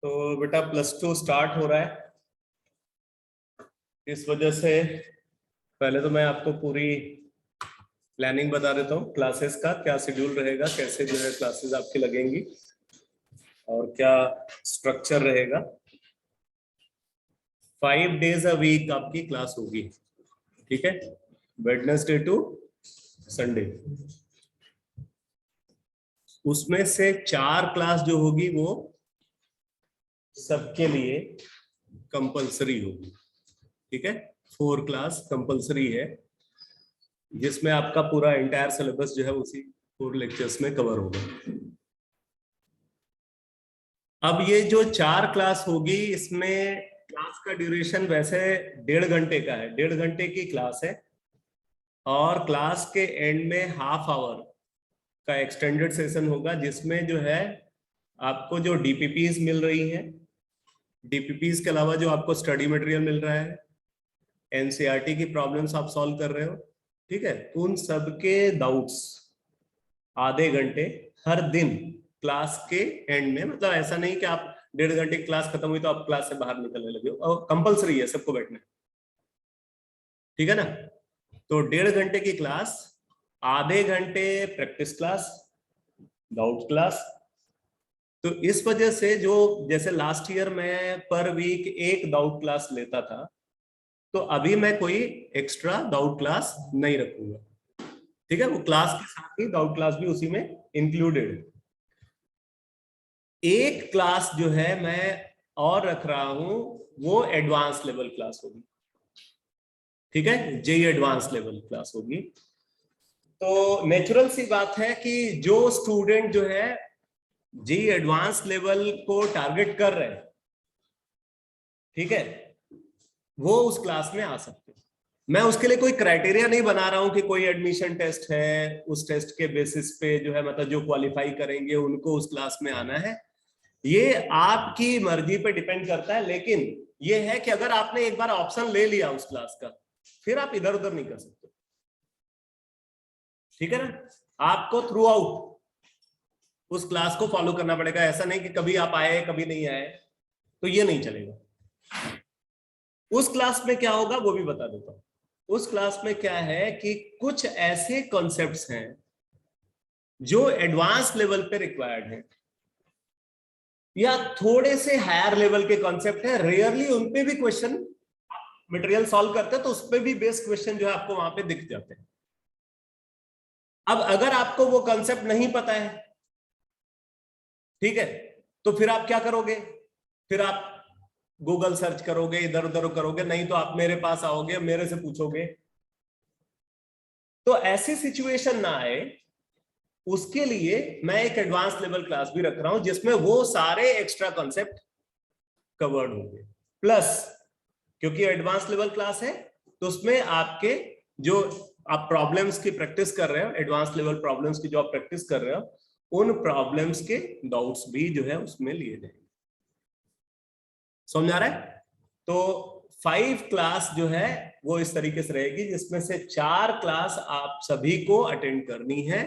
तो बेटा +2 स्टार्ट हो रहा है। इस वजह से पहले तो मैं आपको पूरी प्लानिंग बता देता हूँ क्लासेस का, क्या शेड्यूल रहेगा, कैसे जो है क्लासेस आपकी लगेंगी और क्या स्ट्रक्चर रहेगा। 5 डेज अ वीक आपकी क्लास होगी, ठीक है, वेडनेसडे टू संडे। उसमें से 4 क्लास जो होगी वो सबके लिए कंपलसरी होगी, ठीक है। 4 क्लास कंपलसरी है, जिसमें आपका पूरा एंटायर सिलेबस जो है उसी 4 लेक्चर्स में कवर होगा। अब ये जो 4 क्लास होगी, इसमें क्लास का ड्यूरेशन वैसे 1.5 घंटे का है, 1.5 घंटे की क्लास है। और क्लास के एंड में हाफ आवर का एक्सटेंडेड सेशन होगा, जिसमें जो है आपको जो डीपीपीज मिल रही है, डीपीपीज के अलावा जो आपको स्टडी मटेरियल मिल रहा है, एनसीईआरटी की प्रॉब्लम्स आप सॉल्व कर रहे हो, ठीक है, उन सबके डाउट्स आधे घंटे हर दिन क्लास के एंड में। मतलब ऐसा नहीं कि आप 1.5 घंटे की क्लास खत्म हुई तो आप क्लास से बाहर निकलने लगे हो, और कंपलसरी है सबको बैठना, ठीक है ना। तो 1.5 घंटे की क्लास, आधे घंटे प्रैक्टिस क्लास, डाउट क्लास। तो इस वजह से जो जैसे लास्ट ईयर मैं पर वीक एक डाउट क्लास लेता था, तो अभी मैं कोई एक्स्ट्रा डाउट क्लास नहीं रखूंगा, ठीक है। वो क्लास के साथ ही डाउट क्लास भी उसी में इंक्लूडेड। एक क्लास जो है मैं और रख रहा हूं, वो एडवांस लेवल क्लास होगी, ठीक है, जेई एडवांस लेवल क्लास होगी। तो नेचुरल सी बात है कि जो स्टूडेंट जो है जेई एडवांस लेवल को टारगेट कर रहे हैं, ठीक है, वो उस क्लास में आ सकते हैं। मैं उसके लिए कोई क्राइटेरिया नहीं बना रहा हूं कि कोई एडमिशन टेस्ट है, उस टेस्ट के बेसिस पे जो है मतलब जो क्वालिफाई करेंगे उनको उस क्लास में आना है। ये आपकी मर्जी पे डिपेंड करता है, लेकिन ये है कि अगर आपने एक बार ऑप्शन ले लिया उस क्लास का, फिर आप इधर उधर नहीं कर सकते, ठीक है ना। आपको थ्रू आउट उस क्लास को फॉलो करना पड़ेगा। ऐसा नहीं कि कभी आप आए कभी नहीं आए, तो ये नहीं चलेगा। उस क्लास में क्या होगा वो भी बता देता हूं। उस क्लास में क्या है कि कुछ ऐसे कॉन्सेप्ट्स हैं जो एडवांस लेवल पे रिक्वायर्ड है, या थोड़े से हायर लेवल के कॉन्सेप्ट है, रेयरली उनपे भी क्वेश्चन मटेरियल सॉल्व करते हैं, तो उसपे भी बेस्ड क्वेश्चन जो है आपको वहां पे दिख जाते हैं। अब अगर आपको वो कॉन्सेप्ट नहीं पता है, ठीक है, तो फिर आप क्या करोगे? फिर आप गूगल सर्च करोगे, इधर उधर करोगे, नहीं तो आप मेरे पास आओगे, मेरे से पूछोगे। तो ऐसी सिचुएशन ना आए, उसके लिए मैं एक एडवांस लेवल क्लास भी रख रहा हूं, जिसमें वो सारे एक्स्ट्रा कॉन्सेप्ट कवर्ड होंगे। प्लस क्योंकि एडवांस लेवल क्लास है, तो उसमें आपके जो आप प्रॉब्लम्स की प्रैक्टिस कर रहे हो, एडवांस लेवल प्रॉब्लम्स की जो आप प्रैक्टिस कर रहे हो, उन प्रॉब्लम्स के डाउट्स भी जो है उसमें लिए जाएंगे। समझ आ रहा है? तो 5 क्लास जो है वो इस तरीके से रहेगी, जिसमें से 4 क्लास आप सभी को अटेंड करनी है।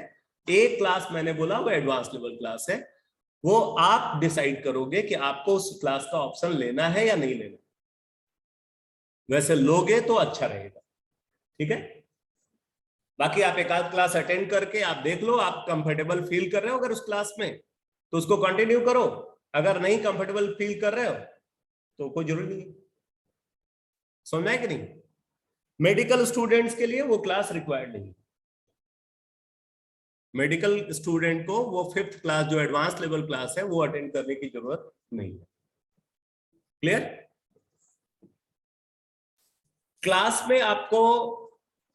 एक क्लास मैंने बोला वो एडवांस लेवल क्लास है, वो आप डिसाइड करोगे कि आपको उस क्लास का ऑप्शन लेना है या नहीं लेना। वैसे लोगे तो अच्छा रहेगा, ठीक है। बाकी आप एक आध क्लास अटेंड करके आप देख लो, आप कंफर्टेबल फील कर रहे हो अगर उस क्लास में, तो उसको कंटिन्यू करो। अगर नहीं कंफर्टेबल फील कर रहे हो तो कोई जरूरी नहीं। समझना है कि नहीं? मेडिकल स्टूडेंट्स के लिए वो क्लास रिक्वायर्ड नहीं। मेडिकल स्टूडेंट को वो 5th क्लास जो एडवांस लेवल क्लास है वो अटेंड करने की जरूरत नहीं है। क्लियर? क्लास में आपको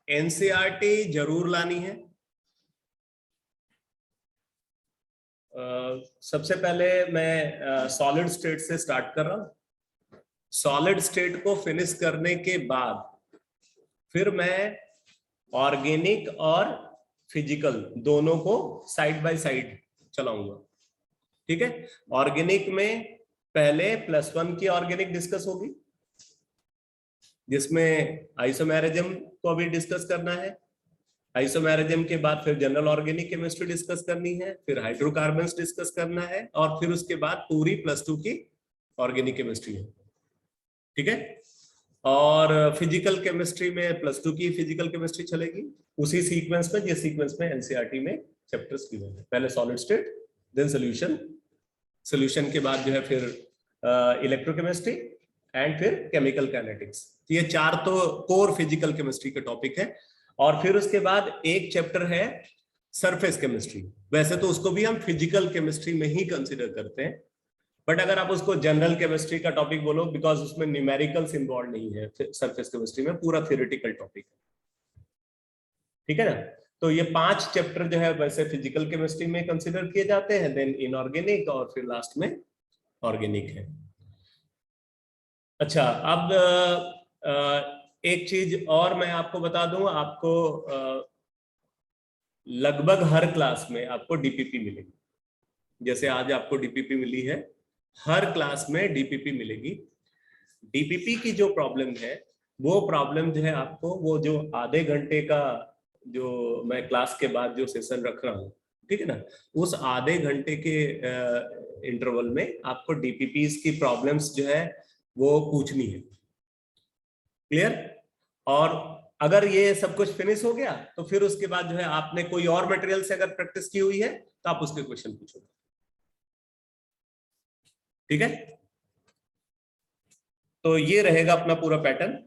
एनसीईआरटी जरूर लानी है। सबसे पहले मैं सॉलिड स्टेट से स्टार्ट कर रहा हूं। सॉलिड स्टेट को फिनिश करने के बाद फिर मैं ऑर्गेनिक और फिजिकल दोनों को साइड बाय साइड चलाऊंगा, ठीक है। ऑर्गेनिक में पहले +1 की ऑर्गेनिक डिस्कस होगी, जिसमें आइसोमेरिज्म को अभी डिस्कस करना है। आइसोमेरिज्म के बाद फिर जनरल ऑर्गेनिक केमिस्ट्री डिस्कस करनी है, फिर हाइड्रोकार्बन्स डिस्कस करना है, और फिर उसके बाद पूरी +2 की ऑर्गेनिक केमिस्ट्री है, ठीक है। और फिजिकल केमिस्ट्री में +2 की फिजिकल केमिस्ट्री चलेगी उसी सीक्वेंस में जिस सीक्वेंस में एनसीईआरटी में चैप्टर्स गिवन है। पहले solid state, then solution, solution के बाद जो है फिर इलेक्ट्रोकेमिस्ट्री एंड फिर केमिकल काइनेटिक्स। ये 4 तो कोर फिजिकल केमिस्ट्री के टॉपिक है। और फिर उसके बाद एक चैप्टर है सरफेस केमिस्ट्री। वैसे तो उसको भी हम फिजिकल केमिस्ट्री में ही कंसिडर करते हैं, बट अगर आप उसको जनरल केमिस्ट्री का टॉपिक बोलो, बिकॉज उसमें न्यूमेरिकल्स इन्वॉल्व नहीं है सरफेस केमिस्ट्री में, पूरा थियोरेटिकल टॉपिक है, ठीक है ना। तो ये 5 चैप्टर जो है वैसे फिजिकल केमिस्ट्री में कंसिडर किए जाते हैं, देन इनऑर्गेनिक और फिर लास्ट में ऑर्गेनिक है। अच्छा, अब एक चीज और मैं आपको बता दूं, आपको लगभग हर क्लास में आपको डीपीपी मिलेगी। जैसे आज आपको डीपीपी मिली है, हर क्लास में डीपीपी मिलेगी। डीपीपी की जो प्रॉब्लम है वो प्रॉब्लम जो है आपको, वो जो आधे घंटे का जो मैं क्लास के बाद जो सेशन रख रहा हूँ, ठीक है ना, उस आधे घंटे के इंटरवल में आपको डीपीपीज की प्रॉब्लम्स जो है वो पूछनी है। क्लियर? और अगर ये सब कुछ फिनिश हो गया तो फिर उसके बाद जो है आपने कोई और मटेरियल से अगर प्रैक्टिस की हुई है तो आप उसके क्वेश्चन पूछोगे, ठीक है। तो ये रहेगा अपना पूरा पैटर्न।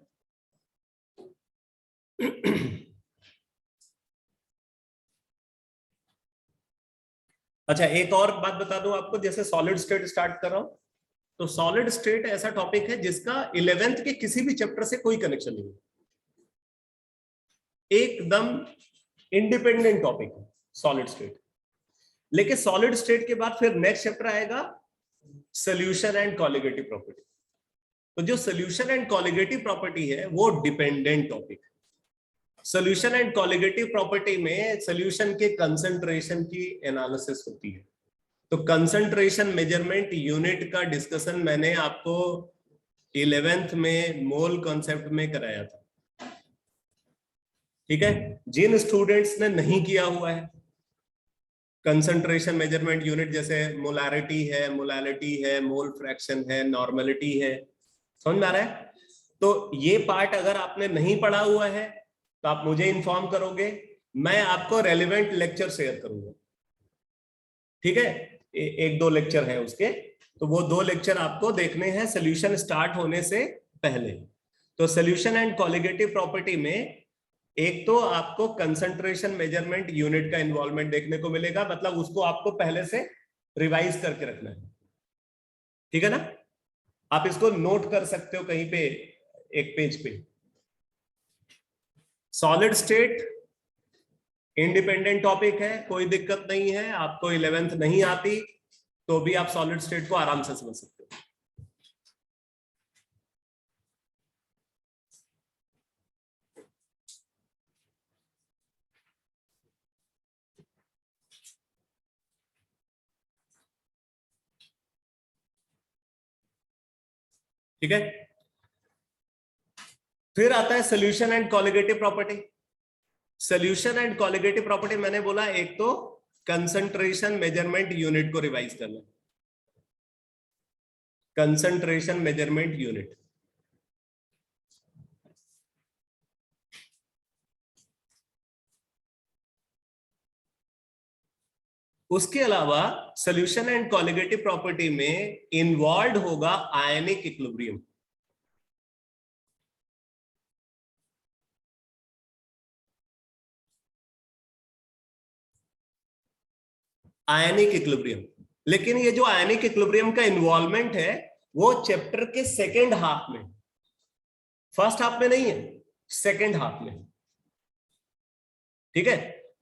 अच्छा, एक और बात बता दूं आपको, जैसे सॉलिड स्टेट स्टार्ट कर रहा हूं, तो सॉलिड स्टेट ऐसा टॉपिक है जिसका 11th के किसी भी चैप्टर से कोई कनेक्शन नहीं है, एकदम इंडिपेंडेंट टॉपिक है सॉलिड स्टेट। लेकिन सॉलिड स्टेट के बाद फिर नेक्स्ट चैप्टर आएगा सोल्यूशन एंड कॉलिगेटिव प्रॉपर्टी। तो जो सोल्यूशन एंड कॉलिगेटिव प्रॉपर्टी है वो डिपेंडेंट टॉपिक है। सोल्यूशन एंड कॉलिगेटिव प्रॉपर्टी में सोल्यूशन के कंसंट्रेशन की एनालिसिस होती है। तो कंसंट्रेशन मेजरमेंट यूनिट का डिस्कशन मैंने आपको 11th में मोल कॉन्सेप्ट में कराया था, ठीक है। जिन स्टूडेंट्स ने नहीं किया हुआ है कंसंट्रेशन मेजरमेंट यूनिट, जैसे मोलारिटी है, मोलालिटी है, मोल फ्रैक्शन है, नॉर्मेलिटी है, समझ में आ रहा है? तो ये पार्ट अगर आपने नहीं पढ़ा हुआ है तो आप मुझे इन्फॉर्म करोगे, मैं आपको रेलेवेंट लेक्चर शेयर करूंगा, ठीक है। 1-2 लेक्चर है उसके, तो वो 2 लेक्चर आपको देखने हैं सोल्यूशन स्टार्ट होने से पहले। तो सोल्यूशन एंड कॉलिगेटिव प्रॉपर्टी में एक तो आपको कंसंट्रेशन मेजरमेंट यूनिट का इन्वॉल्वमेंट देखने को मिलेगा, मतलब उसको आपको पहले से रिवाइज करके रखना है, ठीक है ना। आप इसको नोट कर सकते हो कहीं पे एक पेज पे। सॉलिड स्टेट इंडिपेंडेंट टॉपिक है, कोई दिक्कत नहीं है। आपको 11th नहीं आती तो भी आप सॉलिड स्टेट को आराम से समझ सकते हो। ठीक है, फिर आता है solution and colligative property. Solution and colligative property मैंने बोला, एक तो कंसंट्रेशन मेजरमेंट यूनिट को रिवाइज करना, कंसंट्रेशन मेजरमेंट यूनिट। उसके अलावा सोल्यूशन एंड कॉलिगेटिव प्रॉपर्टी में इन्वॉल्व होगा आयनिक इक्विलिब्रियम। आयनिक इक्विलिब्रियम, लेकिन ये जो आयनिक इक्विलिब्रियम का इन्वॉल्वमेंट है वो चैप्टर के सेकेंड हाफ में, फर्स्ट हाफ में नहीं है, सेकेंड हाफ में, ठीक है।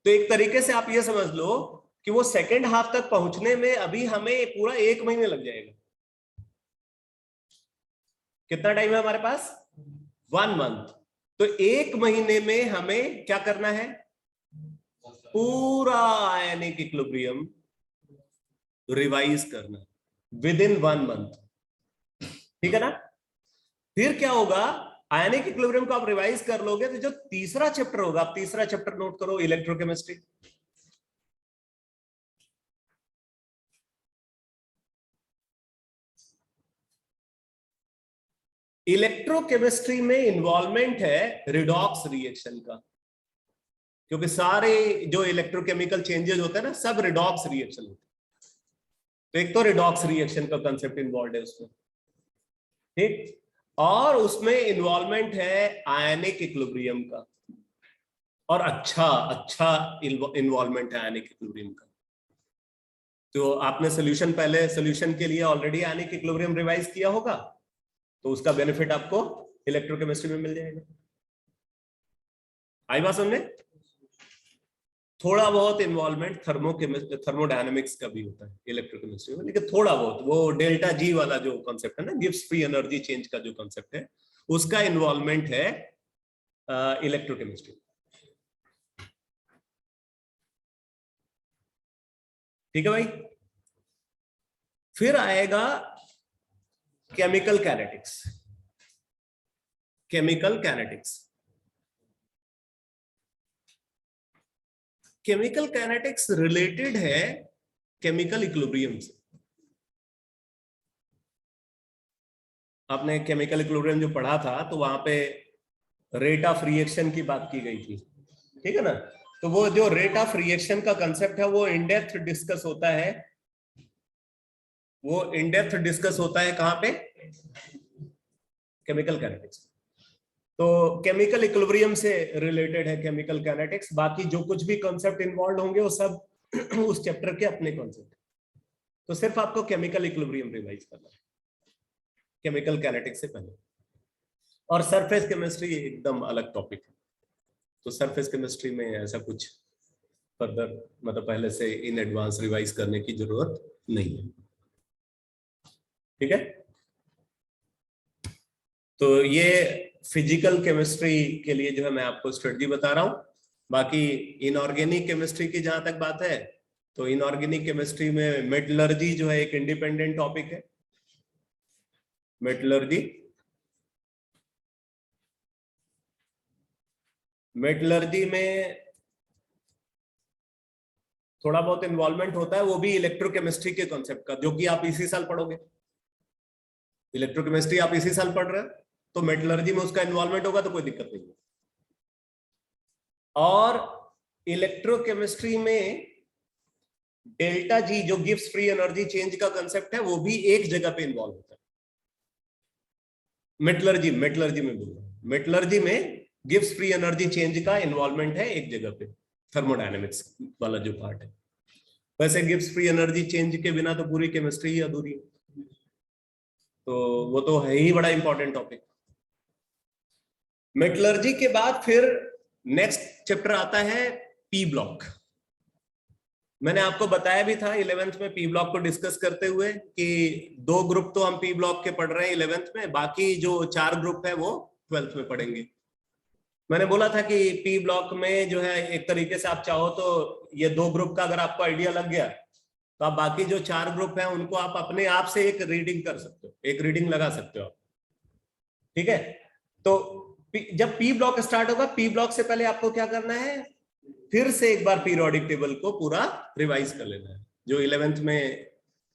तो एक तरीके से आप ये समझ लो कि वो सेकेंड हाफ तक पहुंचने में अभी हमें पूरा 1 महीने लग जाएगा। कितना टाइम है हमारे पास? 1 मंथ। तो 1 महीने में हमें क्या करना है? पूरा आयनिक इक्विलिब्रियम रिवाइज करना विद इन 1 मंथ, ठीक है ना। फिर क्या होगा, आयनिक इक्विलिब्रियम को आप रिवाइज कर लोगे तो जो तीसरा चैप्टर होगा, आप तीसरा चैप्टर नोट करो, इलेक्ट्रोकेमिस्ट्री। इलेक्ट्रोकेमिस्ट्री में इन्वॉल्वमेंट है रिडॉक्स रिएक्शन का, क्योंकि सारे जो इलेक्ट्रोकेमिकल चेंजेस होते हैं ना, सब रिडॉक्स रिएक्शन होते हैं। तो एक तो रिडॉक्स रिएक्शन का कंसेप्ट इन्वॉल्व है उसमें, ठीक। और उसमें इन्वॉल्वमेंट है आयनिक इक्विलिब्रियम का, और अच्छा इन्वॉल्वमेंट है आयनिक इक्विलिब्रियम का। तो आपने सोल्यूशन, पहले सोल्यूशन के लिए ऑलरेडी आयनिक इक्विलिब्रियम रिवाइज किया होगा, तो उसका बेनिफिट आपको इलेक्ट्रोकेमिस्ट्री में मिल जाएगा। आई बात समझे? थोड़ा बहुत इन्वॉल्वमेंट थर्मोडायनेमिक्स का भी होता है इलेक्ट्रोकेमिस्ट्री में, लेकिन थोड़ा बहुत, वो डेल्टा जी वाला जो कॉन्सेप्ट है ना, गिब्स फ्री एनर्जी चेंज का जो कॉन्सेप्ट है, उसका इन्वॉल्वमेंट है इलेक्ट्रोकेमिस्ट्री। ठीक है भाई। फिर आएगा chemical kinetics. Chemical kinetics, chemical kinetics related है केमिकल इक्विलिब्रियम से। आपने केमिकल इक्विलिब्रियम जो पढ़ा था, तो वहां पे रेट ऑफ रिएक्शन की बात की गई थी, ठीक है ना। तो वो जो रेट ऑफ रिएक्शन का कंसेप्ट है, वो इन डेप्थ डिस्कस होता है। वो इन डेप्थ डिस्कस होता है कहां पे? Chemical kinetics. तो केमिकल इक्विलिब्रियम से रिलेटेड है केमिकल कैनेटिक्स। बाकी जो कुछ भी कॉन्सेप्ट इन्वॉल्व होंगे वो सब उस चैप्टर के अपने कॉन्सेप्ट। तो सिर्फ आपको केमिकल इक्विलिब्रियम रिवाइज करना है केमिकल कैनेटिक्स से पहले। और सरफेस केमिस्ट्री एकदम अलग टॉपिक है, तो सरफेस केमिस्ट्री में ऐसा कुछ फर्दर, मतलब पहले से इन एडवांस रिवाइज करने की जरूरत नहीं है, ठीक है। तो ये फिजिकल केमिस्ट्री के लिए जो है मैं आपको स्ट्रेटजी बता रहा हूं। बाकी इनऑर्गेनिक केमिस्ट्री की जहां तक बात है, तो इनऑर्गेनिक केमिस्ट्री में मेटलर्जी जो है एक इंडिपेंडेंट टॉपिक है। मेटलर्जी, मेटलर्जी में थोड़ा बहुत इन्वॉल्वमेंट होता है, वो भी इलेक्ट्रोकेमिस्ट्री के कॉन्सेप्ट का, जो कि आप इसी साल पढ़ोगे। इलेक्ट्रोकेमिस्ट्री आप इसी साल पढ़ रहे हैं, तो मेटलर्जी में उसका इन्वॉल्वमेंट होगा तो कोई दिक्कत नहीं है। और इलेक्ट्रोकेमिस्ट्री में डेल्टा जी जो गिव्स फ्री एनर्जी चेंज का कंसेप्ट है, वो भी एक जगह पे इन्वॉल्व होता है। मेटलर्जी में बोल रहा हूं, मेटलर्जी में गिव्स फ्री एनर्जी चेंज का इन्वॉल्वमेंट है एक जगह पे, थर्मोडायनेमिक्स वाला जो पार्ट है। वैसे गिव्स फ्री एनर्जी चेंज के बिना तो पूरी केमिस्ट्री ही अधूरी है, तो वो तो है ही बड़ा इंपॉर्टेंट टॉपिक। मेटलर्जी के बाद फिर नेक्स्ट चैप्टर आता है पी ब्लॉक। मैंने आपको बताया भी था 11th में पी ब्लॉक को डिस्कस करते हुए कि 2 ग्रुप तो हम पी ब्लॉक के पढ़ रहे हैं 11th में, बाकी जो 4 ग्रुप है वो 12th में पढ़ेंगे। मैंने बोला था कि पी ब्लॉक में जो है एक तरीके से आप चाहो तो ये 2 ग्रुप का अगर आपको आइडिया लग गया, तो आप बाकी जो 4 ग्रुप है उनको आप अपने आप से एक रीडिंग कर सकते हो, एक रीडिंग लगा सकते हो आप, ठीक है। तो जब पी ब्लॉक स्टार्ट होगा, पी ब्लॉक से पहले आपको क्या करना है, फिर से एक बार पीरियोडिक टेबल को पूरा रिवाइज कर लेना है। जो 11th में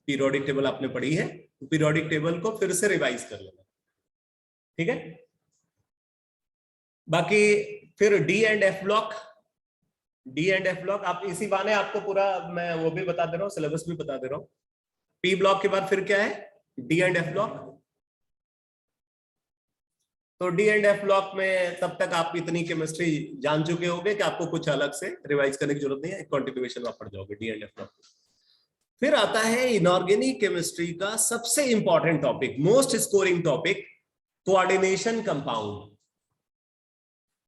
पीरियोडिक टेबल आपने पढ़ी है, तो पीरियोडिक टेबल को फिर से रिवाइज कर लेना, ठीक है। बाकी फिर D and F block, D and F block आप इसी बहाने आपको पूरा मैं वो भी बता दे रहा हूँ, सिलेबस भी बता दे रहा हूँ। पी ब्लॉक के बाद फिर क्या है, डी एंड एफ ब्लॉक। तो डी एंड एफ ब्लॉक में तब तक आप इतनी केमिस्ट्री जान चुके होंगे कि आपको कुछ अलग से रिवाइज करने की जरूरत नहीं है, एक कंटिन्यूएशन आप पढ़ जाओगे डी एंड एफ ब्लॉक। फिर आता है इनऑर्गेनिक केमिस्ट्री का सबसे important topic, most scoring topic, coordination compound,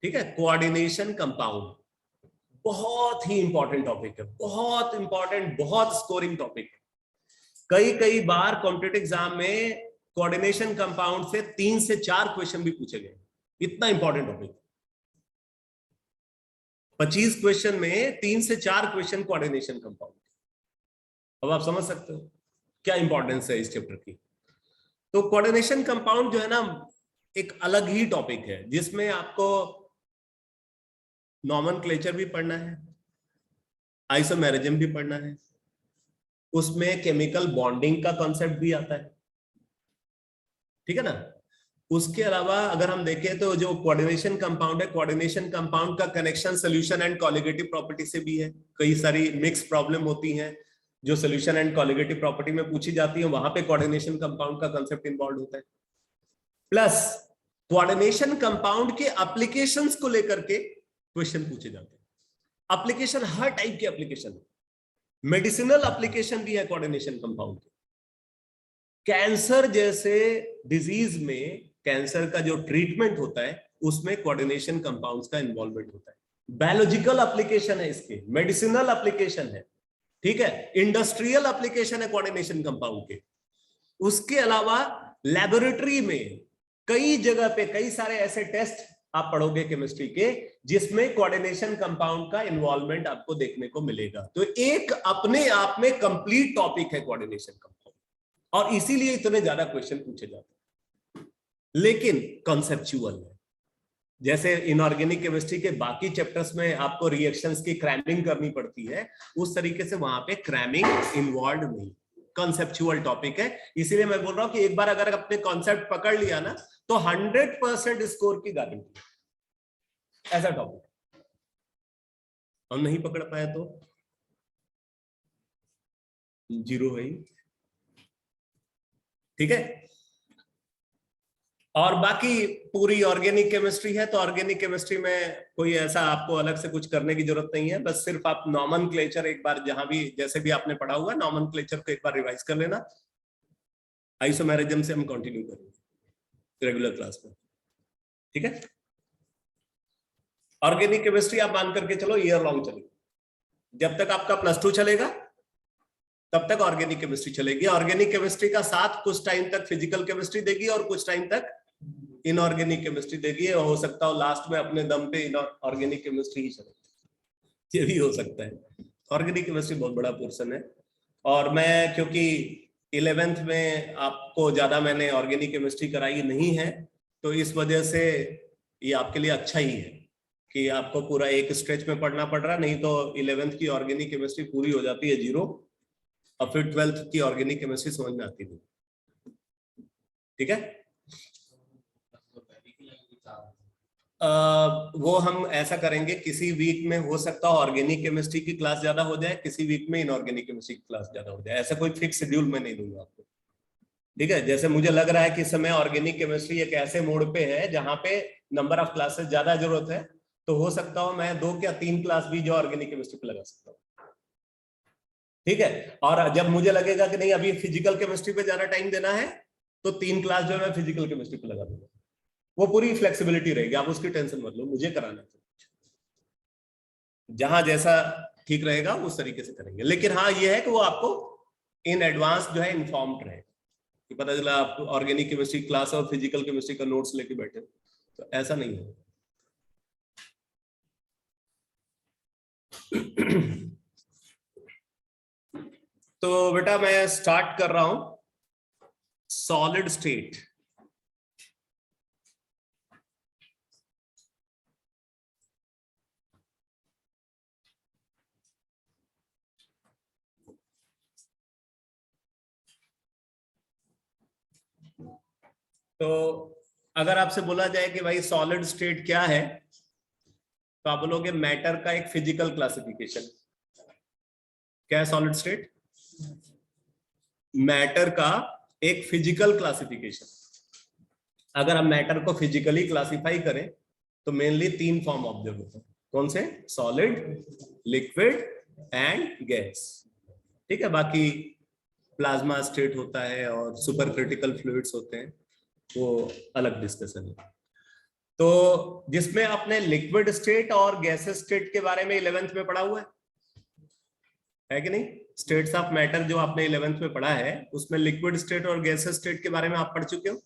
ठीक है। कोऑर्डिनेशन कंपाउंड बहुत ही इंपॉर्टेंट टॉपिक है, बहुत इंपॉर्टेंट, बहुत स्कोरिंग टॉपिक। कई बार कॉम्पिटिटिव एग्जाम में कोऑर्डिनेशन कंपाउंड से 3 से 4 क्वेश्चन भी पूछे गए, इतना इंपॉर्टेंट टॉपिक। 25 क्वेश्चन में 3 से 4 क्वेश्चन कोऑर्डिनेशन कंपाउंड। अब आप समझ सकते हो क्या इंपॉर्टेंस है इस चैप्टर की। तो कोऑर्डिनेशन कंपाउंड जो है ना, एक अलग ही टॉपिक है, जिसमें आपको नॉमेनक्लेचर भी पढ़ना है, आइसोमेरिज्म भी पढ़ना है, उसमें केमिकल बॉन्डिंग का कॉन्सेप्ट भी आता है, ठीक है ना। उसके अलावा अगर हम देखें तो जो कोऑर्डिनेशन कंपाउंड है, कोऑर्डिनेशन कंपाउंड का connection solution and colligative property से भी है। कई सारी मिक्स प्रॉब्लम होती हैं जो सोल्यूशन एंड कॉलिगेटिव प्रॉपर्टी में पूछी जाती है, वहां पे कोऑर्डिनेशन कंपाउंड का कंसेप्ट इन्वॉल्व होता है। प्लस कोऑर्डिनेशन कंपाउंड के एप्लीकेशंस को लेकर के क्वेश्चन पूछे जाते हैं। एप्लीकेशन हर टाइप के एप्लीकेशन है, मेडिसिनल एप्लीकेशन भी है कोऑर्डिनेशन कंपाउंड के। कैंसर जैसे डिजीज में कैंसर का जो ट्रीटमेंट होता है उसमें कोऑर्डिनेशन कंपाउंड्स का इन्वॉल्वमेंट होता है। बायोलॉजिकल एप्लीकेशन है इसके, मेडिसिनल एप्लीकेशन है, ठीक है, इंडस्ट्रियल एप्लीकेशन है कोऑर्डिनेशन कंपाउंड के। उसके अलावा लेबोरेटरी में कई जगह पे कई सारे ऐसे टेस्ट आप पढ़ोगे केमिस्ट्री के जिसमें कोऑर्डिनेशन कंपाउंड का इन्वॉल्वमेंट आपको देखने को मिलेगा। तो एक अपने आप में कंप्लीट टॉपिक है कोऑर्डिनेशन कंपाउंड, और इसीलिए इतने ज्यादा क्वेश्चन पूछे जाते हैं। लेकिन कॉन्सेप्चुअल है, जैसे इनऑर्गेनिक केमिस्ट्री के बाकी चैप्टर्स में आपको रिएक्शंस की क्रैमिंग करनी पड़ती है, उस तरीके से वहां पे क्रैमिंग इन्वॉल्व नहीं, कॉन्सेप्चुअल टॉपिक है। इसीलिए मैं बोल रहा हूं कि एक बार अगर अपने कॉन्सेप्ट पकड़ लिया ना तो 100% स्कोर की गारंटी, ऐसा टॉपिक। हम नहीं पकड़ पाए तो 0 है, ठीक है। और बाकी पूरी ऑर्गेनिक केमिस्ट्री है, तो ऑर्गेनिक केमिस्ट्री में कोई ऐसा आपको अलग से कुछ करने की जरूरत नहीं है। बस सिर्फ आप नॉमेनक्लेचर एक बार जहां भी जैसे भी आपने पढ़ा हुआ नॉमेनक्लेचर को एक बार रिवाइज कर लेना। आइसोमेरिज्म से हम कंटिन्यू करेंगे रेगुलर क्लास में, ठीक है। ऑर्गेनिक केमिस्ट्री आप मान करके चलो ईयर लॉन्ग चलेगी, जब तक आपका +2 चलेगा तब तक ऑर्गेनिक केमिस्ट्री चलेगी। ऑर्गेनिक केमिस्ट्री का साथ कुछ टाइम तक फिजिकल केमिस्ट्री देगी और कुछ टाइम तक इनऑर्गेनिक केमिस्ट्री देगी। हो सकता हो लास्ट में अपने दम पे ऑर्गेनिक केमिस्ट्री ही चले, ये भी हो सकता है। ऑर्गेनिक केमिस्ट्री बहुत बड़ा पोर्शन है, और मैं क्योंकि 11th में आपको ज्यादा मैंने ऑर्गेनिक केमिस्ट्री कराई नहीं है, तो इस वजह से ये आपके लिए अच्छा ही है कि आपको पूरा एक स्ट्रेच में पढ़ना पड़ रहा, नहीं तो 11th की ऑर्गेनिक केमिस्ट्री पूरी हो जाती है 0, और फिर 12th की ऑर्गेनिक केमिस्ट्री समझ में आती नहीं, ठीक है। वो हम ऐसा करेंगे, किसी वीक में हो सकता है ऑर्गेनिक केमिस्ट्री की क्लास ज्यादा हो जाए, किसी वीक में इनऑर्गेनिक केमिस्ट्री की क्लास ज्यादा हो जाए, ऐसा कोई फिक्स शेड्यूल मैं नहीं दूंगा आपको, ठीक है। जैसे मुझे लग रहा है कि इस समय ऑर्गेनिक केमिस्ट्री एक ऐसे मोड पे है जहां पे नंबर ऑफ क्लासेस ज्यादा जरूरत है, तो हो सकता हो मैं 2 या 3 क्लास भी जो ऑर्गेनिक केमिस्ट्री पे लगा सकता हूँ, ठीक है। और जब मुझे लगेगा कि नहीं अभी फिजिकल केमिस्ट्री पे ज्यादा टाइम देना है, तो 3 क्लास जो है मैं फिजिकल केमिस्ट्री पे लगा दूंगा। वो पूरी फ्लेक्सिबिलिटी रहेगी, आप उसकी टेंशन मत लो, मुझे कराना है, जहां जैसा ठीक रहेगा उस तरीके से करेंगे। लेकिन हाँ ये है कि वो आपको इन एडवांस जो है इन्फॉर्म्ड रहे, कि पता चला आप ऑर्गेनिक केमिस्ट्री क्लास और फिजिकल केमिस्ट्री का नोट्स लेके बैठे, तो ऐसा नहीं है। तो बेटा मैं स्टार्ट कर रहा हूं सॉलिड स्टेट। तो अगर आपसे बोला जाए कि भाई सॉलिड स्टेट क्या है, तो आप बोलोगे मैटर का एक फिजिकल क्लासिफिकेशन। क्या है सॉलिड स्टेट? मैटर का एक फिजिकल क्लासिफिकेशन। अगर हम मैटर को फिजिकली क्लासिफाई करें तो मेनली 3 फॉर्म ऑब्जर्व होते हैं। कौन से? सॉलिड, लिक्विड एंड गैस, ठीक है। बाकी प्लाज्मा स्टेट होता है और सुपर क्रिटिकल फ्लूइड्स होते हैं, वो अलग डिस्कशन है। तो जिसमें आपने लिक्विड स्टेट और गैसेस स्टेट के बारे में 11th में पढ़ा हुआ है कि नहीं? स्टेट्स ऑफ मैटर जो आपने 11th में पढ़ा है, उसमें लिक्विड स्टेट और गैसेस स्टेट के बारे में आप पढ़ चुके हो।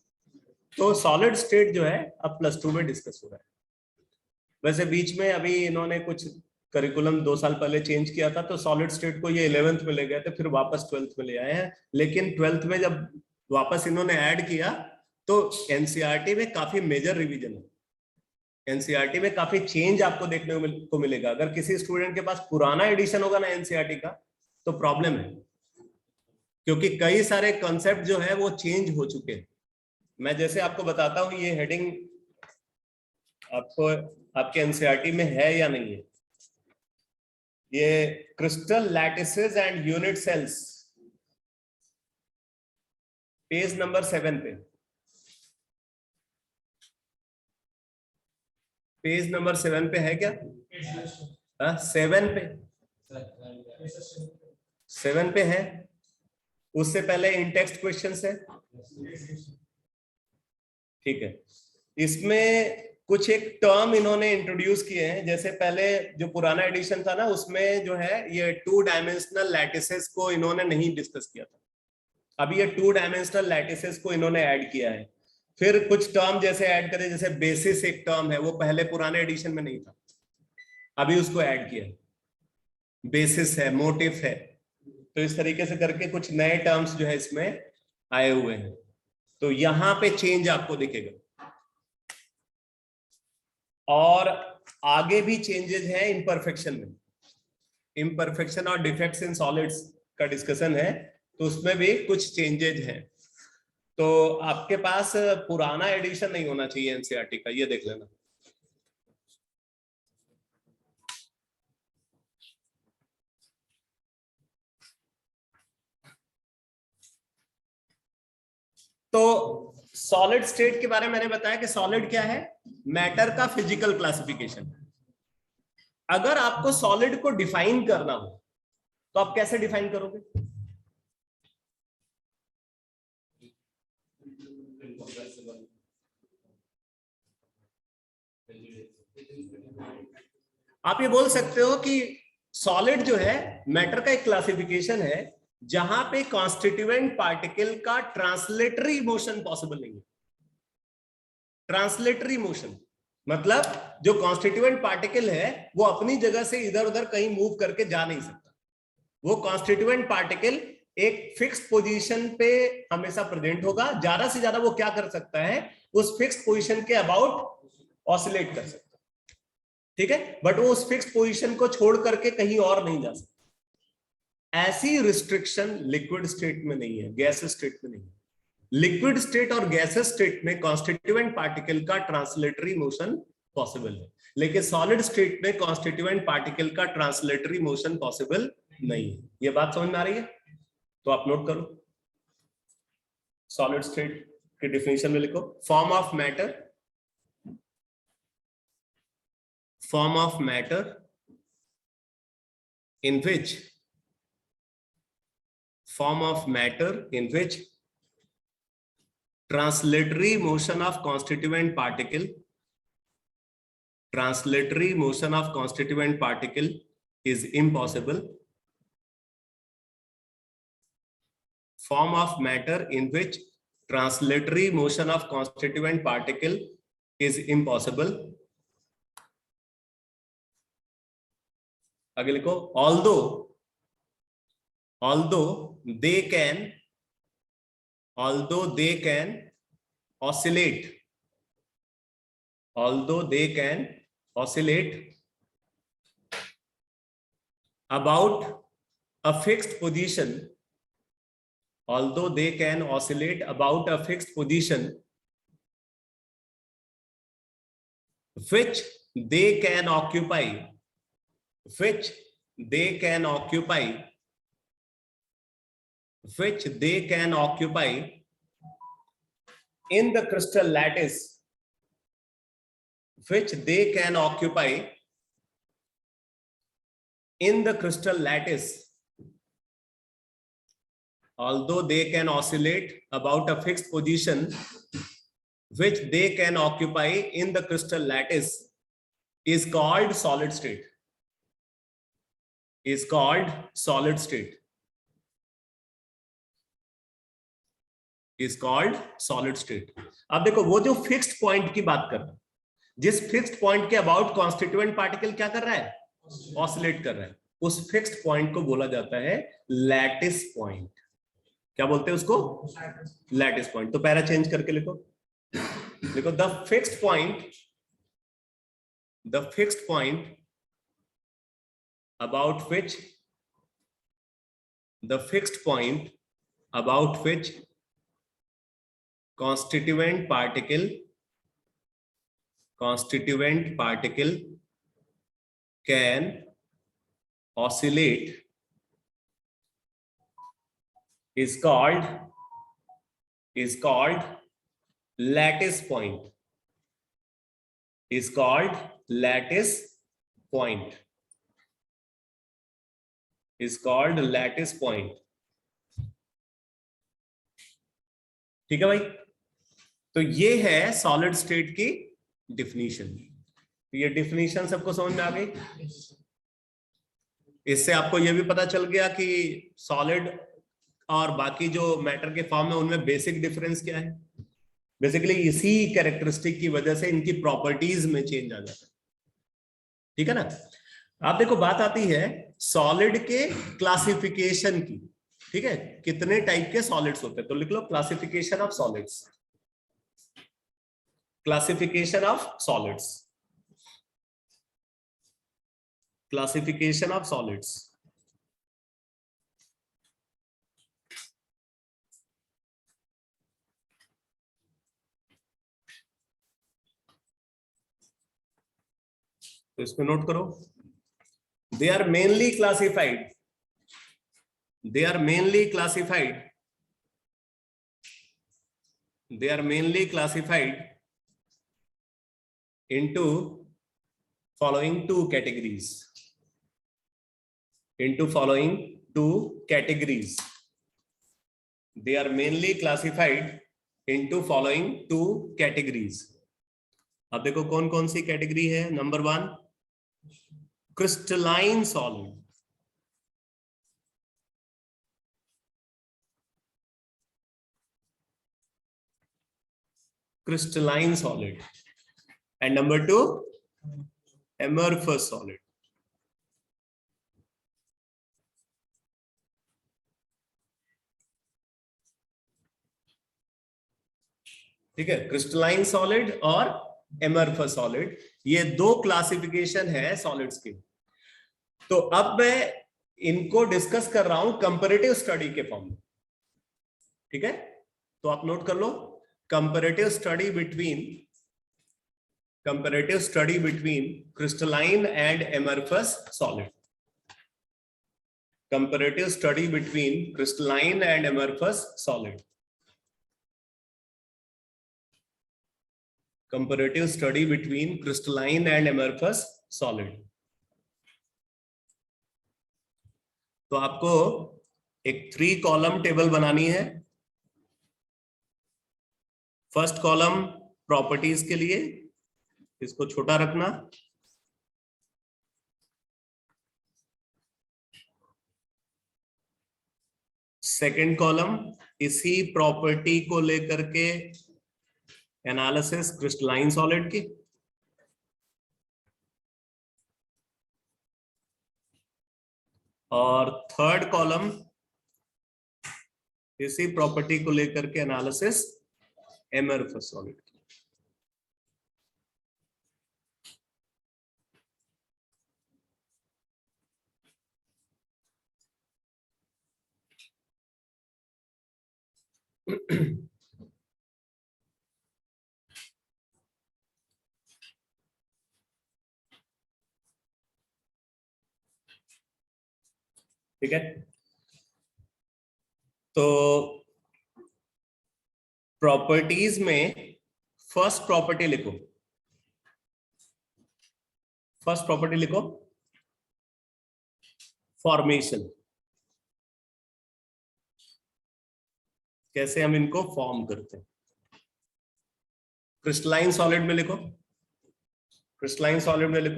तो सॉलिड स्टेट जो है अब +2 में डिस्कस हो रहा है। वैसे बीच में अभी इन्होंने कुछ करिकुलम 2 साल पहले चेंज किया था, तो सॉलिड स्टेट को ये 11th में ले गए थे, फिर वापस 12th में ले आए हैं। लेकिन 12th में जब वापस इन्होंने ऐड किया तो एनसीईआरटी में काफी मेजर रिवीजन है, एनसीईआरटी में काफी चेंज आपको देखने को मिलेगा। अगर किसी स्टूडेंट के पास पुराना एडिशन होगा ना एनसीईआरटी का, तो प्रॉब्लम है, क्योंकि कई सारे कॉन्सेप्ट जो है वो चेंज हो चुके हैं। मैं जैसे आपको बताता हूं ये हेडिंग आपको आपके एनसीईआरटी में है या नहीं है। ये crystal lattices and unit cells, page number 7 पे, पेज नंबर 7 पे है क्या? 7 पे, 7 पे है। उससे पहले इन टेक्स्ट क्वेश्चंस है, ठीक है। इसमें कुछ एक टर्म इन्होंने इंट्रोड्यूस किए हैं, जैसे पहले जो पुराना एडिशन था ना उसमें जो है ये 2 डायमेंशनल लैटिसेस को इन्होंने नहीं डिस्कस किया था। अभी ये 2 डायमेंशनल लैटिसेस को इन्होंने ऐड किया है। फिर कुछ टर्म जैसे ऐड करे, जैसे बेसिस एक टर्म है, वो पहले पुराने एडिशन में नहीं था, अभी उसको ऐड किया। बेसिस है, मोटिव है, तो इस तरीके से करके कुछ नए टर्म्स जो है इसमें आए हुए हैं। तो यहां पे चेंज आपको दिखेगा, और आगे भी चेंजेस हैं इम्परफेक्शन में। इम्परफेक्शन और डिफेक्ट्स इन सॉलिड्स का डिस्कशन है, तो उसमें भी कुछ चेंजेस हैं। तो आपके पास पुराना एडिशन नहीं होना चाहिए एनसीईआरटी का, ये देख लेना। तो सॉलिड स्टेट के बारे में मैंने बताया कि सॉलिड क्या है, मैटर का फिजिकल क्लासिफिकेशन। अगर आपको सॉलिड को डिफाइन करना हो तो आप कैसे डिफाइन करोगे? आप ये बोल सकते हो कि सॉलिड जो है मैटर का एक क्लासिफिकेशन है जहां पे कॉन्स्टिट्यूएंट पार्टिकल का ट्रांसलेटरी मोशन पॉसिबल नहीं है। ट्रांसलेटरी मोशन मतलब जो कॉन्स्टिट्यूएंट पार्टिकल है वो अपनी जगह से इधर उधर कहीं मूव करके जा नहीं सकता। वो कॉन्स्टिट्यूएंट पार्टिकल एक फिक्स्ड पोजीशन पे हमेशा प्रेजेंट होगा। ज्यादा से ज्यादा वो क्या कर सकता है, उस फिक्स्ड पोजीशन के अबाउट ऑसिलेट कर सकता है, ठीक है, बट वो उस फिक्स्ड पोजीशन को छोड़ करके कहीं और नहीं जा सकता। ऐसी रिस्ट्रिक्शन लिक्विड स्टेट में नहीं है, गैस स्टेट में नहीं है। लिक्विड स्टेट और गैसेस स्टेट में कॉन्स्टिट्यूएंट पार्टिकल का ट्रांसलेटरी मोशन पॉसिबल है, लेकिन सॉलिड स्टेट में कॉन्स्टिट्यूएंट पार्टिकल का ट्रांसलेटरी मोशन पॉसिबल नहीं है। ये बात समझ में आ रही है? तो आप नोट करो, सॉलिड स्टेट की डिफिनेशन में लिखो, form of matter, form of matter in which translatory motion of constituent particle is impossible. Form of matter in which translatory motion of constituent particle is impossible. आगे लिखो, although they can oscillate about a fixed position, which they can occupy in the crystal lattice, although they can oscillate about a fixed position which they can occupy in the crystal lattice, is called solid state. अब देखो, वो जो fixed point की बात कर रहा है, जिस फिक्स्ड पॉइंट के अबाउट कॉन्स्टिट्यूएंट पार्टिकल क्या कर रहा है, ऑसिलेट कर रहा है, उस फिक्स्ड पॉइंट को बोला जाता है लैटिस पॉइंट। क्या बोलते हैं उसको? Lattice point. तो पैरा चेंज करके लिखो, the fixed point about which constituent particle can oscillate is called lattice point. Is called lattice point. Is called lattice point. ठीक है भाई, तो ये है सॉलिड स्टेट की डिफिनीशन। ये डिफिनीशन सबको समझ में आ गई? इससे आपको ये भी पता चल गया कि सॉलिड और बाकी जो मैटर के फॉर्म है उनमें बेसिक डिफरेंस क्या है। बेसिकली इसी कैरेक्टरिस्टिक की वजह से इनकी प्रॉपर्टीज में चेंज आ जाता है। ठीक है ना? आप देखो, बात आती है सॉलिड के क्लासिफिकेशन की। ठीक है, कितने टाइप के सॉलिड्स होते हैं, तो लिख लो classification of solids. Classification of solids. Classification of solids. तो इसमें नोट करो, they are mainly classified into following two categories. They are mainly classified into following two categories. अब देखो कौन कौन सी कैटेगरी है। Number 1, crystalline solid. Crystalline solid. And number 2, amorphous solid. ठीक है, क्रिस्टलाइन सॉलिड और amorphous सॉलिड, ये दो क्लासिफिकेशन है सॉलिड्स के। तो अब मैं इनको डिस्कस कर रहा हूं कंपैरेटिव स्टडी के फॉर्म में। ठीक है, तो आप नोट कर लो, comparative study between crystalline and amorphous solid. Comparative study between crystalline and amorphous solid. Comparative study between crystalline and amorphous solid. तो आपको एक 3 कॉलम टेबल बनानी है। फर्स्ट कॉलम प्रॉपर्टीज के लिए, इसको छोटा रखना। सेकंड कॉलम इसी प्रॉपर्टी को लेकर के एनालिसिस क्रिस्टलाइन सॉलिड की। और थर्ड कॉलम इसी प्रॉपर्टी को लेकर के एनालिसिस amorphous सॉलिड की। ठीक है, तो प्रॉपर्टीज में फर्स्ट प्रॉपर्टी लिखो। फॉर्मेशन। कैसे हम इनको फॉर्म करते हैं। क्रिस्टलाइन सॉलिड में लिखो,